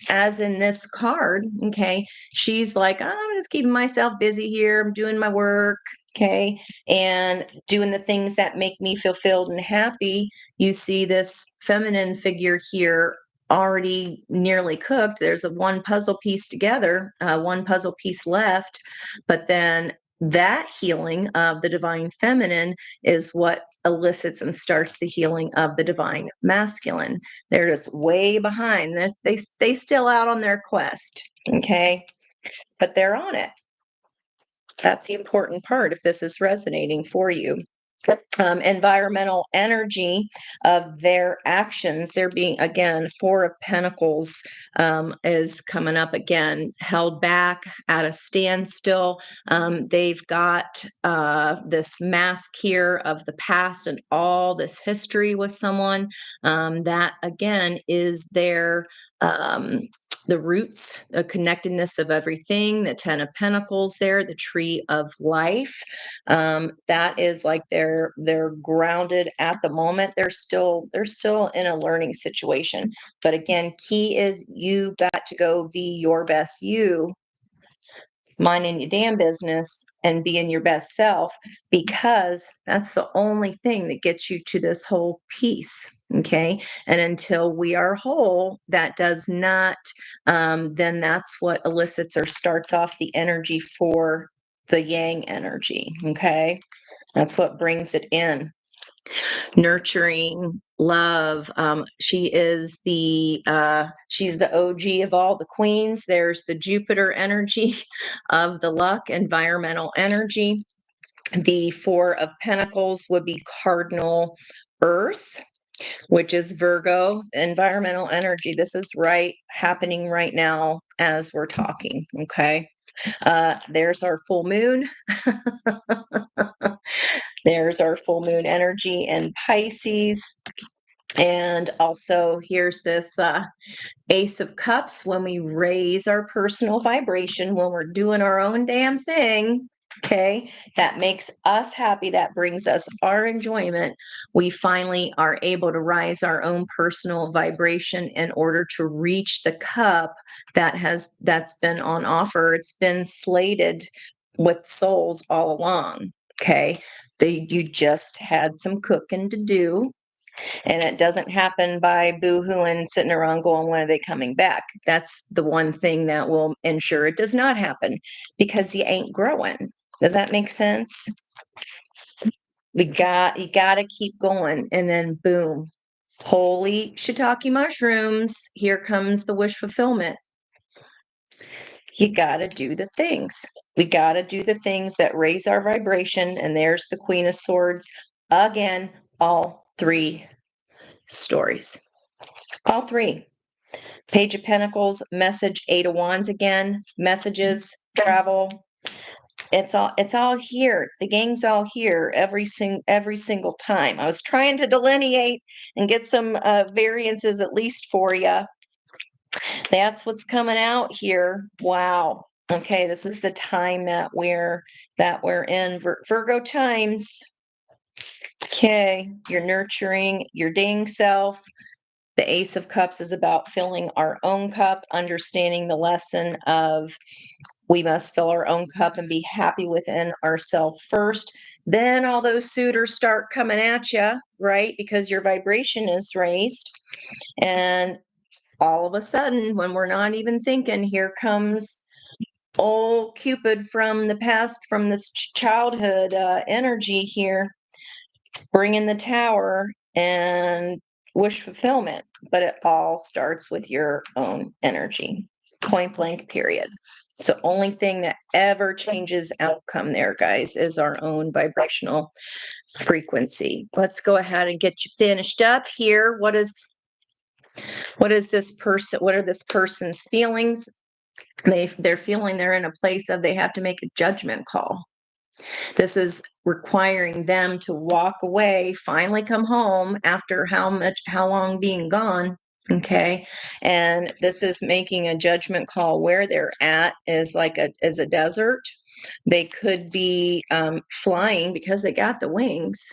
As in this card, okay, she's like, I'm just keeping myself busy here. I'm doing my work. Okay. And doing the things that make me fulfilled and happy. You see this feminine figure here already nearly cooked. There's one puzzle piece together, one puzzle piece left. But then that healing of the divine feminine is what elicits and starts the healing of the divine masculine. They're just way behind this. They still out on their quest. Okay. But they're on it. That's the important part if this is resonating for you. Environmental energy of their actions. They're being, again, Four of Pentacles is coming up again, held back at a standstill. They've got this mask here of the past and all this history with someone that, again, is their the roots, the connectedness of everything, the Ten of Pentacles there, the Tree of Life. That is like they're grounded at the moment. They're still in a learning situation. But again, key is you got to go be your best you, minding your damn business and being your best self, because that's the only thing that gets you to this whole piece. Okay. And until we are whole, that does not, then that's what elicits or starts off the energy for the yang energy. Okay. That's what brings it in. Nurturing, love. She is she's the OG of all the queens. There's the Jupiter energy of the luck, environmental energy. The Four of Pentacles would be cardinal earth, which is Virgo, environmental energy. This is happening right now as we're talking. Okay. There's our full moon. There's our full moon energy in Pisces. And also here's this Ace of Cups. When we raise our personal vibration, when we're doing our own damn thing, okay, that makes us happy, that brings us our enjoyment, we finally are able to rise our own personal vibration in order to reach the cup that's been on offer. It's been slated with souls all along. Okay. You just had some cooking to do. And it doesn't happen by boo-hooing, sitting around going, when are they coming back? That's the one thing that will ensure it does not happen, because you ain't growing. Does that make sense? You got to keep going, and then boom, holy shiitake mushrooms, here comes the wish fulfillment. You got to do the things. We got to do the things that raise our vibration, and there's the Queen of Swords again, all three stories. All three. Page of Pentacles, message, Eight of Wands again, messages, travel. It's all here. The gang's all here every single time. I was trying to delineate and get some variances at least for you. That's what's coming out here. Wow. Okay, this is the time that we're in Virgo times. Okay, you're nurturing your dang self. The Ace of Cups is about filling our own cup, understanding the lesson of we must fill our own cup and be happy within ourselves first. Then all those suitors start coming at you, right? Because your vibration is raised. And all of a sudden, when we're not even thinking, here comes old Cupid from the past, from this childhood energy here, bringing the Tower and wish fulfillment. But it all starts with your own energy, point blank, period. It's the only thing that ever changes outcome there, guys, is our own vibrational frequency. Let's go ahead and get you finished up here. What is this person? What are this person's feelings? They're feeling they're in a place of they have to make a judgment call. This is requiring them to walk away, finally come home after how long being gone. Okay. And this is making a judgment call. Where they're at is like is a desert. They could be flying because they got the wings,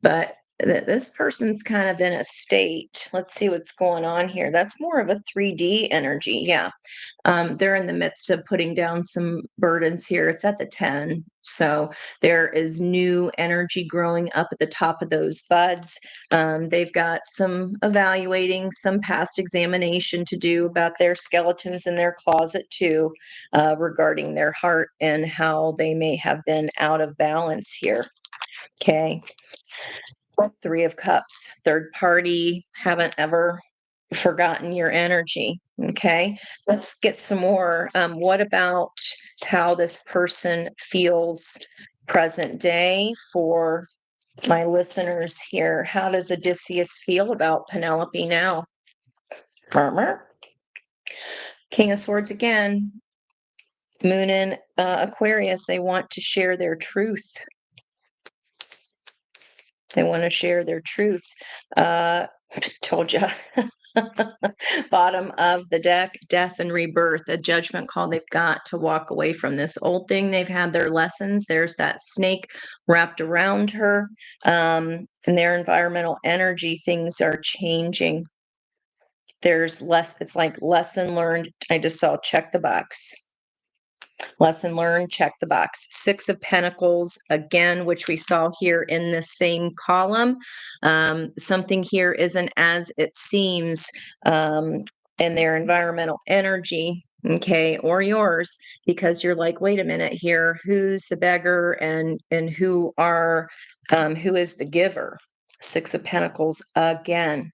but this person's kind of in a state. Let's see what's going on here. That's more of a 3D energy. Yeah. They're in the midst of putting down some burdens here. It's at the 10. So there is new energy growing up at the top of those buds. They've got some evaluating, some past examination to do about their skeletons in their closet too, regarding their heart and how they may have been out of balance here. Okay. Three of Cups, third party, haven't ever forgotten your energy. Okay, let's get some more. What about how this person feels present day for my listeners here? How does Odysseus feel about Penelope now? Murmur. King of Swords again. Moon in Aquarius, they want to share their truth. They want to share their truth. Told you. Bottom of the deck, death and rebirth, a judgment call. They've got to walk away from this old thing. They've had their lessons. There's that snake wrapped around her. And their environmental energy, things are changing. There's less, it's like lesson learned. I just saw check the box. Lesson learned, check the box. Six of Pentacles, again, which we saw here in this same column. Something here isn't as it seems in their environmental energy, okay, or yours, because you're like, wait a minute here, who's the beggar and who is the giver? Six of Pentacles again.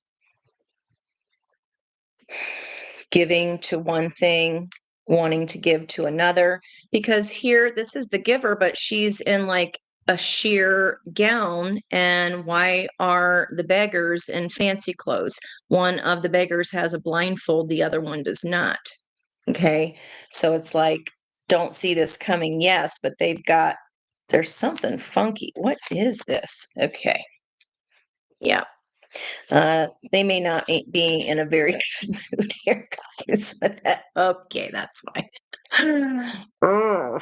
Giving to one thing, wanting to give to another, because here this is the giver, but she's in like a sheer gown. And why are the beggars in fancy clothes? One of the beggars has a blindfold, the other one does not. Okay, so it's like, don't see this coming, yes, but there's something funky. What is this? Okay, yeah. They may not be in a very good mood here, guys. But okay, that's fine. Oh,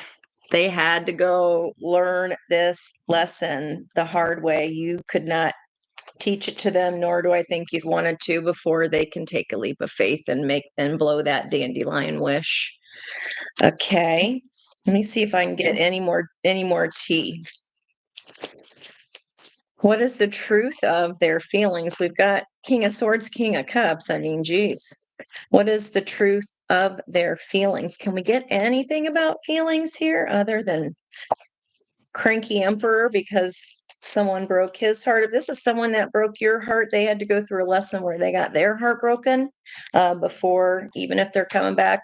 they had to go learn this lesson the hard way. You could not teach it to them, nor do I think you'd wanted to before they can take a leap of faith and blow that dandelion wish. Okay, let me see if I can get any more tea. What is the truth of their feelings? We've got King of Swords, King of Cups. I mean, geez. What is the truth of their feelings? Can we get anything about feelings here other than cranky emperor because someone broke his heart? If this is someone that broke your heart, they had to go through a lesson where they got their heart broken before, even if they're coming back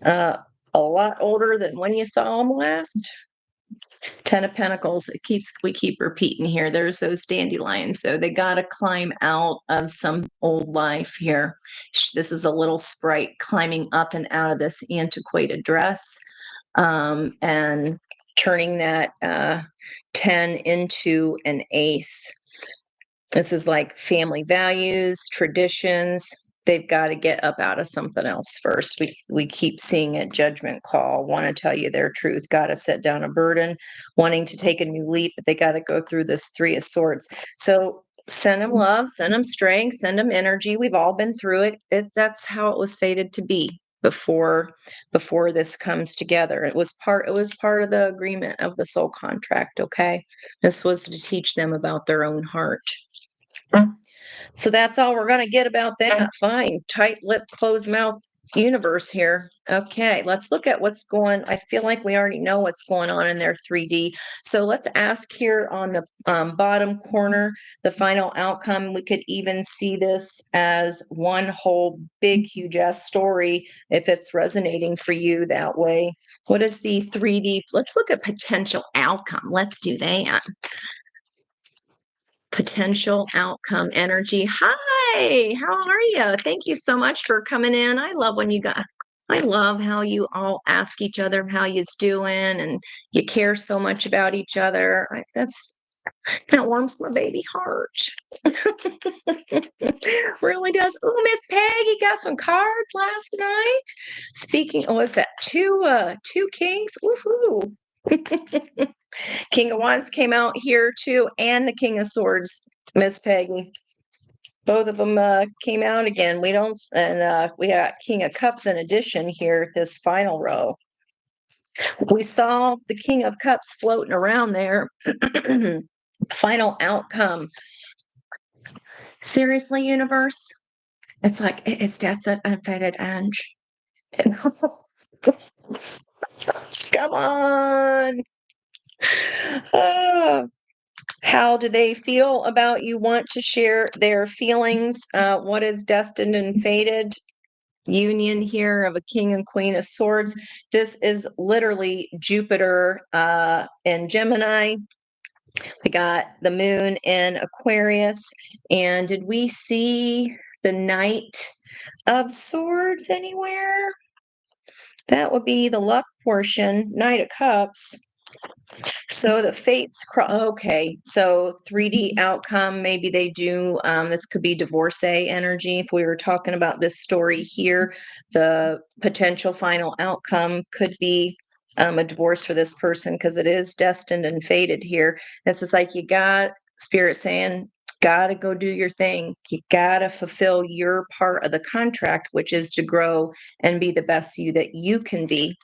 uh, a lot older than when you saw them last. Ten of Pentacles. We keep repeating here. There's those dandelions. So they got to climb out of some old life here. This is a little sprite climbing up and out of this antiquated dress, and turning that 10 into an ace. This is like family values, traditions. They've got to get up out of something else first. We keep seeing a judgment call, want to tell you their truth, got to set down a burden, wanting to take a new leap, but they got to go through this Three of Swords. So send them love, send them strength, send them energy. We've all been through it. That's how it was fated to be before this comes together. It was part of the agreement of the soul contract. Okay, this was to teach them about their own heart. So that's all we're going to get about that. Fine. Tight lip, closed mouth universe here. Okay, let's look at what's going. I feel like we already know what's going on in their 3D. So let's ask here on the bottom corner, the final outcome. We could even see this as one whole big, huge ass story if it's resonating for you that way. What is the 3D? Let's look at potential outcome. Let's do that. Potential outcome energy. Hi, how are you? Thank you so much for coming in. I love how you all ask each other how you's doing and you care so much about each other. That warms my baby heart. Really does. Oh, Miss Peggy got some cards last night. Speaking, what's that? Two kings. Woohoo. King of Wands came out here too, and the King of Swords, Miss Peggy. Both of them came out again. We got King of Cups in addition here, this final row. We saw the King of Cups floating around there. Final outcome. Seriously, universe? It's like, it's destined, unfated end. Come on. How do they feel about you? Want to share their feelings? What is destined and fated? Union here of a King and Queen of Swords. This is literally Jupiter in Gemini. We got the moon in Aquarius. And did we see the Knight of Swords anywhere? That would be the luck portion, Knight of Cups. So the fates, okay. So 3D outcome, maybe they do. This could be divorcee energy. If we were talking about this story here, the potential final outcome could be a divorce for this person because it is destined and fated here. This is like you got Spirit saying, gotta go do your thing. You gotta fulfill your part of the contract, which is to grow and be the best you that you can be.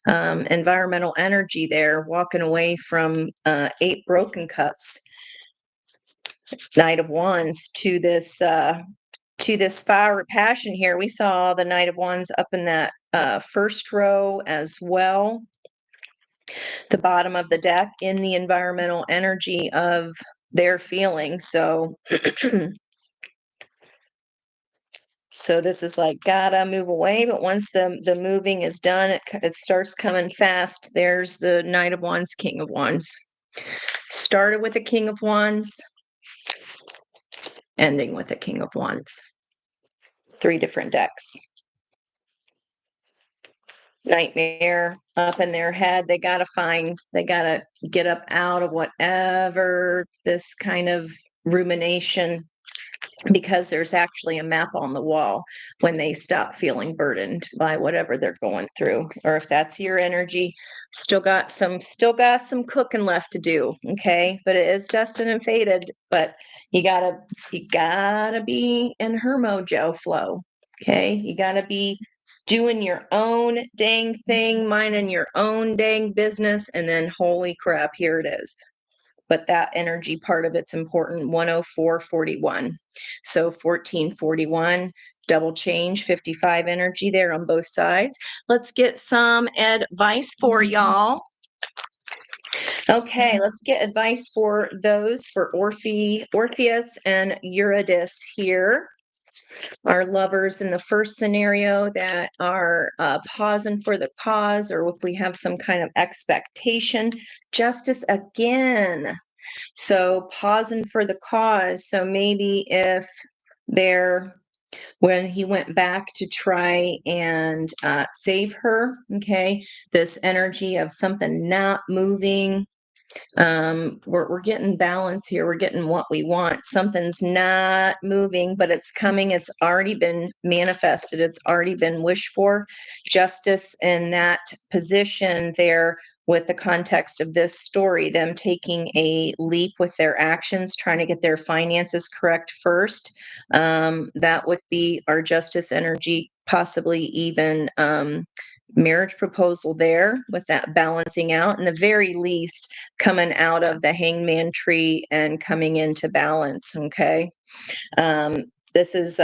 Environmental energy there, walking away from 8 broken cups, Knight of Wands to this fire of passion here. We saw the Knight of Wands up in that first row as well. The bottom of the deck in the environmental energy of their feelings. So So this is like, gotta move away. But once the moving is done, it starts coming fast. There's the Knight of Wands, King of Wands. Started with the King of Wands, ending with the King of Wands. 3 different decks. Nightmare up in their head. They gotta get up out of whatever this kind of rumination, because there's actually a map on the wall when they stop feeling burdened by whatever they're going through. Or if that's your energy, still got some cooking left to do. Okay. But it is destined and fated, but you gotta be in her mojo flow. Okay. You gotta be doing your own dang thing, minding your own dang business, and then holy crap, here it is. but that energy part of it's important. 10441. So 1441, double change, 55 energy there on both sides. Let's get some advice for y'all. Okay, let's get advice for those for Orpheus and Eurydice here. Our lovers in the first scenario that are pausing for the cause, or if we have some kind of expectation. Justice again. So pausing for the cause. So maybe if they're when he went back to try and save her, okay, this energy of something not moving. We're getting balance here. We're getting what we want. Something's not moving, but it's coming. It's already been manifested. It's already been wished for. Justice in that position there with the context of this story, them taking a leap with their actions, trying to get their finances correct first. That would be our justice energy, possibly even marriage proposal there with that balancing out. In the very least, coming out of the hangman tree and coming into balance. Okay. This is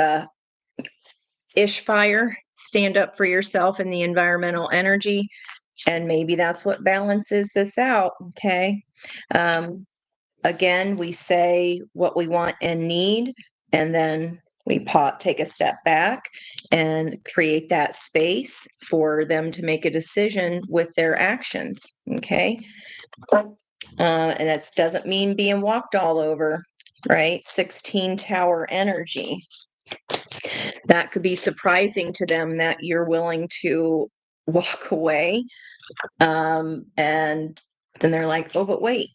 ish fire. Stand up for yourself in the environmental energy. And maybe that's what balances this out. Okay. Again, we say what we want and need, and then we take a step back and create that space for them to make a decision with their actions. Okay. And that doesn't mean being walked all over, right? 16 tower energy. That could be surprising to them that you're willing to walk away. And then they're like, oh, but wait.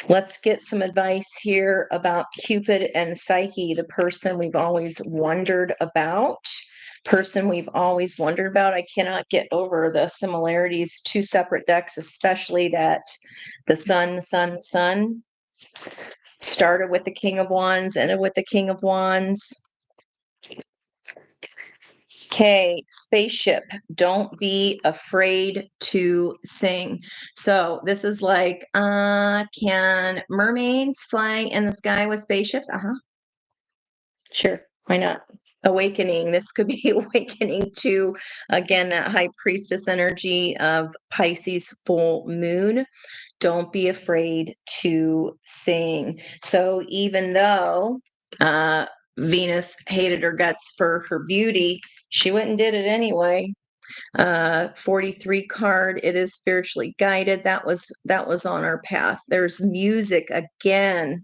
Let's get some advice here about Cupid and Psyche, the person we've always wondered about. I cannot get over the similarities, two separate decks, especially that the sun started with the King of Wands, ended with the King of Wands. Okay, spaceship. Don't be afraid to sing. So this is like, can mermaids fly in the sky with spaceships? Sure, why not? Awakening. This could be awakening to, again, that high priestess energy of Pisces full moon. Don't be afraid to sing. So even though Venus hated her guts for her beauty, she went and did it anyway. 43 card, it is spiritually guided. That was on our path. There's music again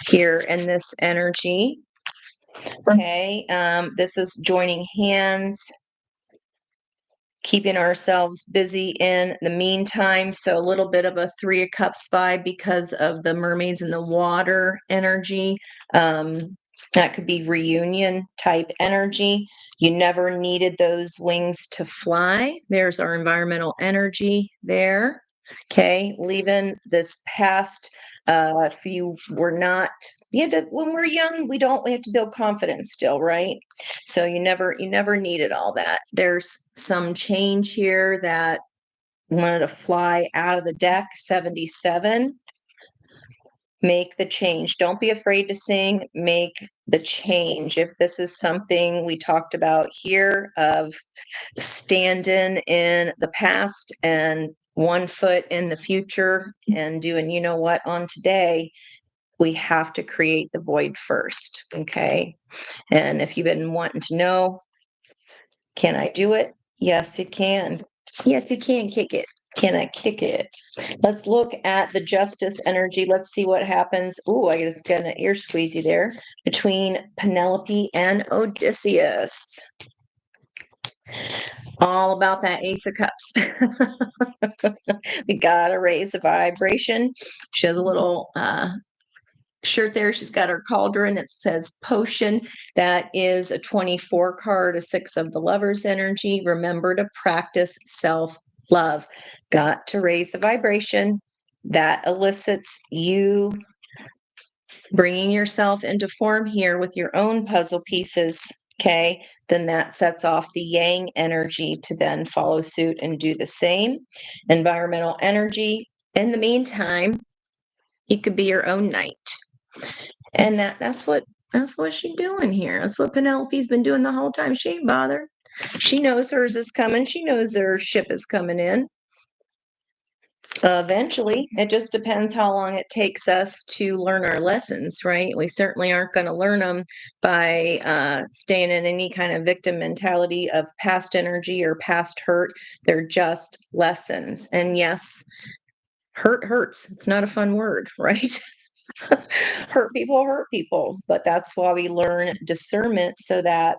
here in this energy. Okay, this is joining hands, keeping ourselves busy in the meantime. So a little bit of a 3 of Cups vibe because of the mermaids in the water energy. That could be reunion type energy. You never needed those wings to fly. There's our environmental energy there. Okay, leaving this past. If you were not, when we're young, we have to build confidence still, right? So you never needed all that. There's some change here that wanted to fly out of the deck. 77. Make the change. Don't be afraid to sing. Make the change. If this is something we talked about here of standing in the past and 1 foot in the future and doing, you know what, on today, we have to create the void first. Okay. And if you've been wanting to know, can I do it? Yes, you can. Yes, you can kick it. Can I kick it? Let's look at the justice energy. Let's see what happens. Ooh, I just got an ear squeezy there between Penelope and Odysseus. All about that Ace of Cups. We gotta raise the vibration. She has a little shirt there. She's got her cauldron. It says potion. That is a 24 card, a 6 of the Lover's energy. Remember to practice self-love. Got to raise the vibration. That elicits you bringing yourself into form here with your own puzzle pieces. Okay, then that sets off the yang energy to then follow suit and do the same. Environmental energy. In the meantime, You could be your own knight. And that's what she's doing here. That's what Penelope's been doing the whole time. She ain't bothered. She knows hers is coming. She knows her ship is coming in. Eventually, it just depends how long it takes us to learn our lessons, right? We certainly aren't going to learn them by staying in any kind of victim mentality of past energy or past hurt. They're just lessons. And yes, hurt hurts. It's not a fun word, right? hurt people, but that's why we learn discernment so that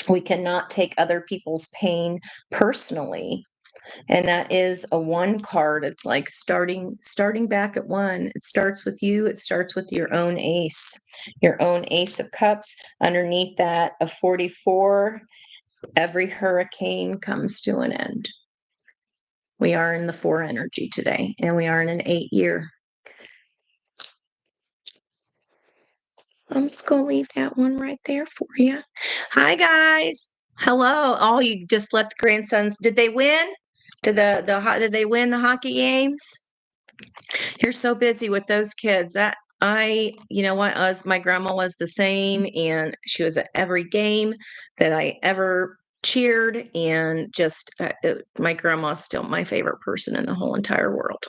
we cannot take other people's pain personally. And that is a one card. It's like starting back at one. It starts with you. It starts with your own ace of cups. Underneath that, a 44. Every hurricane comes to an end. We are in the 4 energy today, and we are in an 8 year. I'm just going to leave that one right there for you. Hi, guys. Hello. Oh, you just left the grandsons. Did they win? Did they win the hockey games? You're so busy with those kids. That you know what, my grandma was the same, and she was at every game that I ever cheered, and just my grandma's still my favorite person in the whole entire world.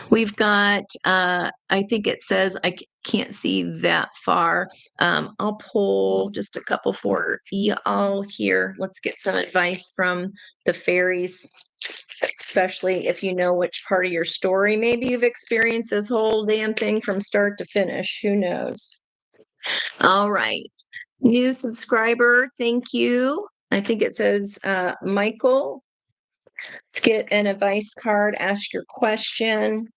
We've got, I think it says, can't see that far. I'll pull just a couple for y'all here. Let's get some advice from the fairies, especially if you know which part of your story. Maybe you've experienced this whole damn thing from start to finish. Who knows? All right. New subscriber. Thank you. I think it says Michael. Let's get an advice card. Ask your question.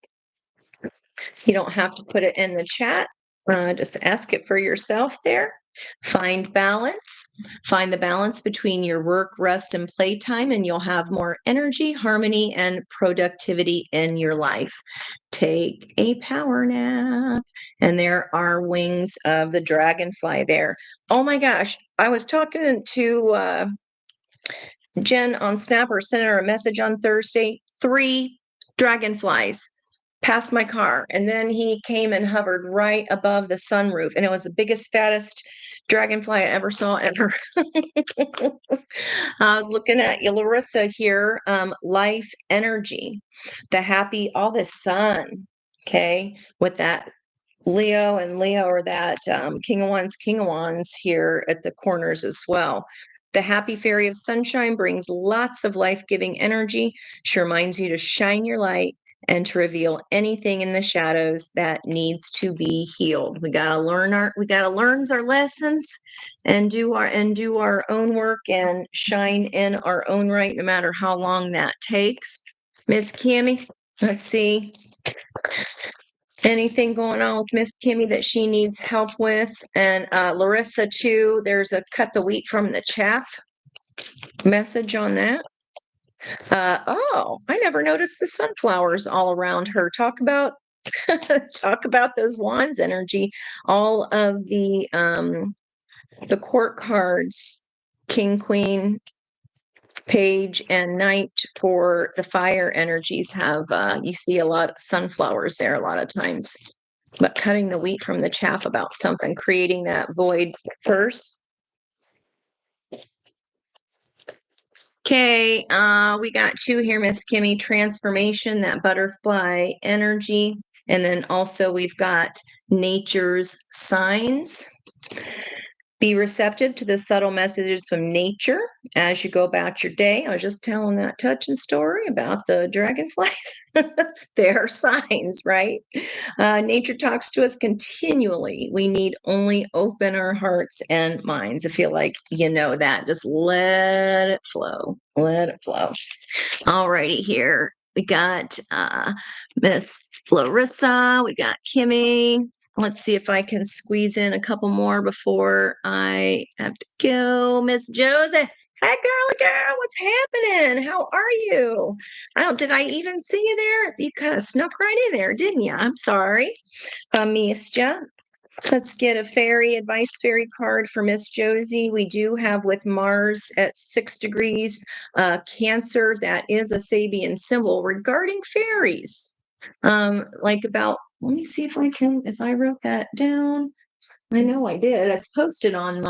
You don't have to put it in the chat. Just ask it for yourself there. Find balance. Find the balance between your work, rest, and playtime, and you'll have more energy, harmony, and productivity in your life. Take a power nap. And there are wings of the dragonfly there. Oh my gosh. I was talking to Jen on Snapper, sent her a message on Thursday. 3 dragonflies past my car, and then he came and hovered right above the sunroof, and it was the biggest, fattest dragonfly I ever saw ever. I was looking at you, Larissa, here. Life energy, the happy, all the sun, okay, with that Leo and Leo, or that King of Wands here at the corners as well. The happy fairy of sunshine brings lots of life-giving energy. She reminds you to shine your light and to reveal anything in the shadows that needs to be healed. We gotta learn our lessons and do our own work and shine in our own right, no matter how long that takes. Miss Kimmy, let's see. Anything going on with Miss Kimmy that she needs help with? And Larissa too, there's a cut the wheat from the chaff message on that. I never noticed the sunflowers all around her. Talk about those wands energy. All of the court cards, King, Queen, Page, and Knight for the fire energies have you see a lot of sunflowers there a lot of times. But cutting the wheat from the chaff about something, creating that void first. Okay, we got 2 here, Miss Kimmy. Transformation, that butterfly energy. And then also we've got nature's signs. Be receptive to the subtle messages from nature as you go about your day. I was just telling that touching story about the dragonflies. They are signs, right? Nature talks to us continually. We need only open our hearts and minds. I feel like you know that. Just let it flow. Let it flow. All righty here. We got Miss Larissa. We got Kimmy. Let's see if I can squeeze in a couple more before I have to go. Miss Josie. Hey, girl, what's happening? How are you? Did I even see you there? You kind of snuck right in there, didn't you? I'm sorry. Missed you. Let's get a advice fairy card for Miss Josie. We do have with Mars at 6 degrees Cancer. That is a Sabian symbol regarding fairies. Like about, let me see if I wrote that down. I know I did. It's posted on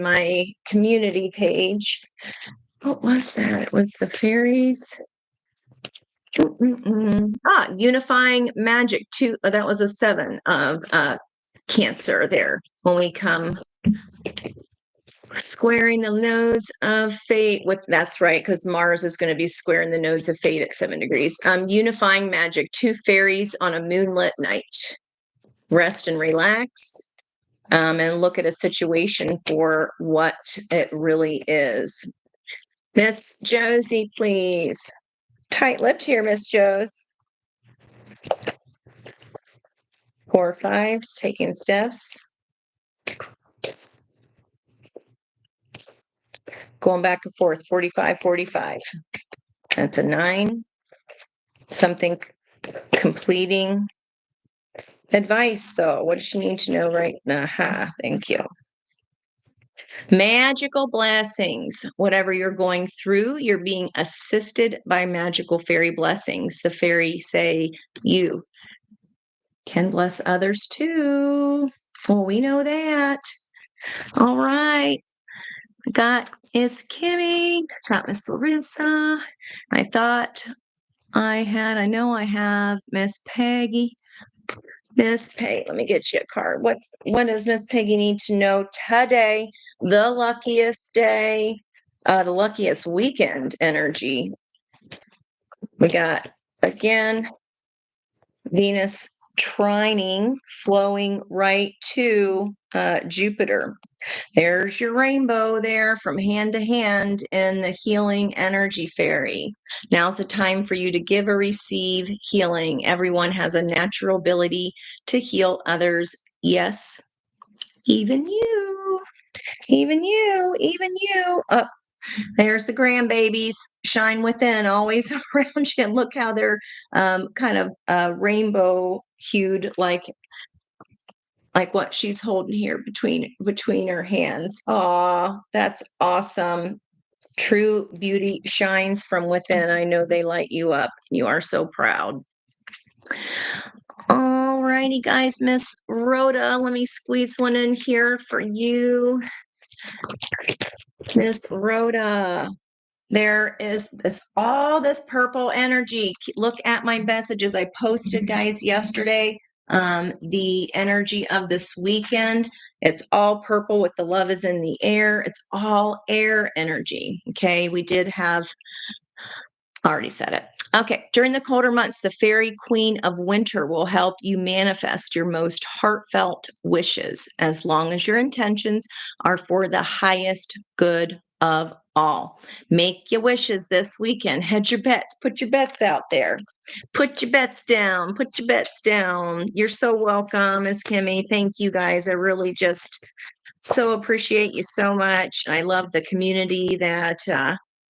my community page. What was that? It was the fairies. Unifying magic two. That was a 7 of Cancer there. When we come squaring the nodes of fate with, that's right, because Mars is going to be squaring the nodes of fate at 7 degrees. Unifying magic, 2 fairies on a moonlit night. Rest and relax. And look at a situation for what it really is. Miss Josie, please. Tight-lipped here, Miss Joes. 4 5s, taking steps. Going back and forth, 45, 45. That's a 9. Something completing. Advice, though. What does she need to know right now? Thank you. Magical blessings. Whatever you're going through, you're being assisted by magical fairy blessings. The fairies say you can bless others too. Well, we know that. All right. Got Miss Kimmy, got Miss Larissa. I know I have Miss Peggy. Miss Peggy, let me get you a card. What does Miss Peggy need to know today? The luckiest day, the luckiest weekend energy. We got, again, Venus trining, flowing right to Jupiter. There's your rainbow there from hand to hand in the healing energy fairy. Now's the time for you to give or receive healing. Everyone has a natural ability to heal others. Yes, even you, even you, even you. Up there's the grandbabies. Shine within, always around you. And look how they're kind of rainbow hued, like what she's holding here between her hands. Aw, that's awesome. True beauty shines from within. I know they light you up. You are so proud. All righty, guys. Miss Rhoda, let me squeeze one in here for you. Miss Rhoda. There is all this purple energy. Look at my messages I posted, guys, yesterday. The energy of this weekend. It's all purple with the love is in the air. It's all air energy. Okay, we did have already said it. Okay, during the colder months, the fairy queen of winter will help you manifest your most heartfelt wishes as long as your intentions are for the highest good of all. Make your wishes this weekend. Hedge your bets. Put your bets out there. Put your bets down. Put your bets down. You're so welcome, Miss Kimmy. Thank you, guys. I really just so appreciate you so much. I love the community that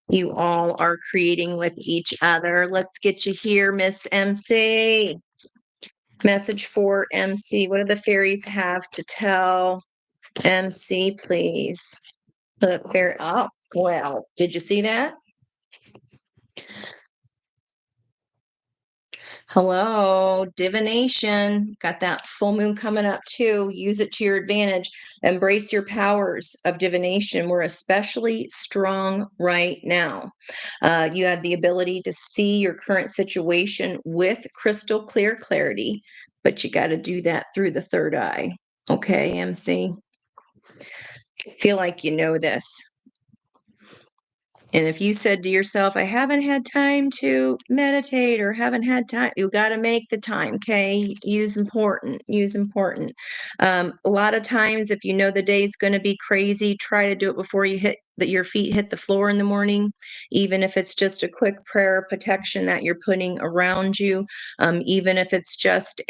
you all are creating with each other. Let's get you here, Miss MC. Message for MC. What do the fairies have to tell MC, please? The fairy. Oh, well, did you see that? Hello, divination. Got that full moon coming up too. Use it to your advantage. Embrace your powers of divination. We're especially strong right now. You have the ability to see your current situation with crystal clear clarity, but you got to do that through the third eye. Okay, MC? Feel like you know this. And if you said to yourself, I haven't had time to meditate or haven't had time, you got to make the time. Okay. Use important. A lot of times, if you know the day's going to be crazy, try to do it before your feet hit the floor in the morning, even if it's just a quick prayer of protection that you're putting around you, even if it's just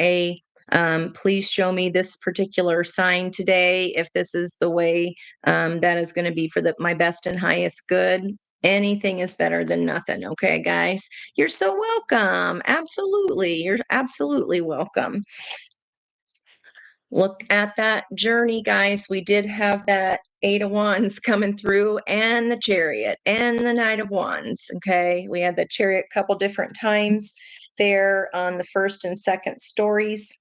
please show me this particular sign today. If this is the way that is going to be for my best and highest good. Anything is better than nothing. Okay, guys. You're so welcome. Absolutely. You're absolutely welcome. look at that journey, guys. We did have that Eight of Wands coming through, and the Chariot, and the Knight of Wands. Okay, we had the Chariot a couple different times there on the first and second stories.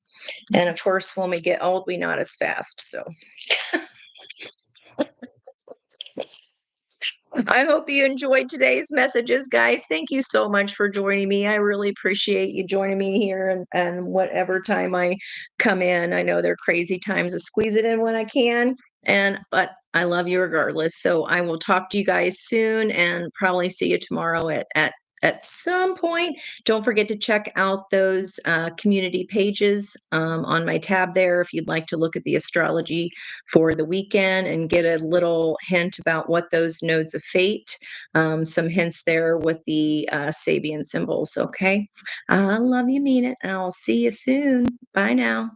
And of course, when we get old, we not as fast. So I hope you enjoyed today's messages, guys. Thank you so much for joining me. I really appreciate you joining me here and whatever time I come in. I know they're crazy times to squeeze it in when I can. But I love you regardless. So I will talk to you guys soon and probably see you tomorrow at some point. Don't forget to check out those community pages on my tab there if you'd like to look at the astrology for the weekend and get a little hint about what those nodes of fate, some hints there with the Sabian symbols. Okay. I love you, mean it. And I'll see you soon. Bye now.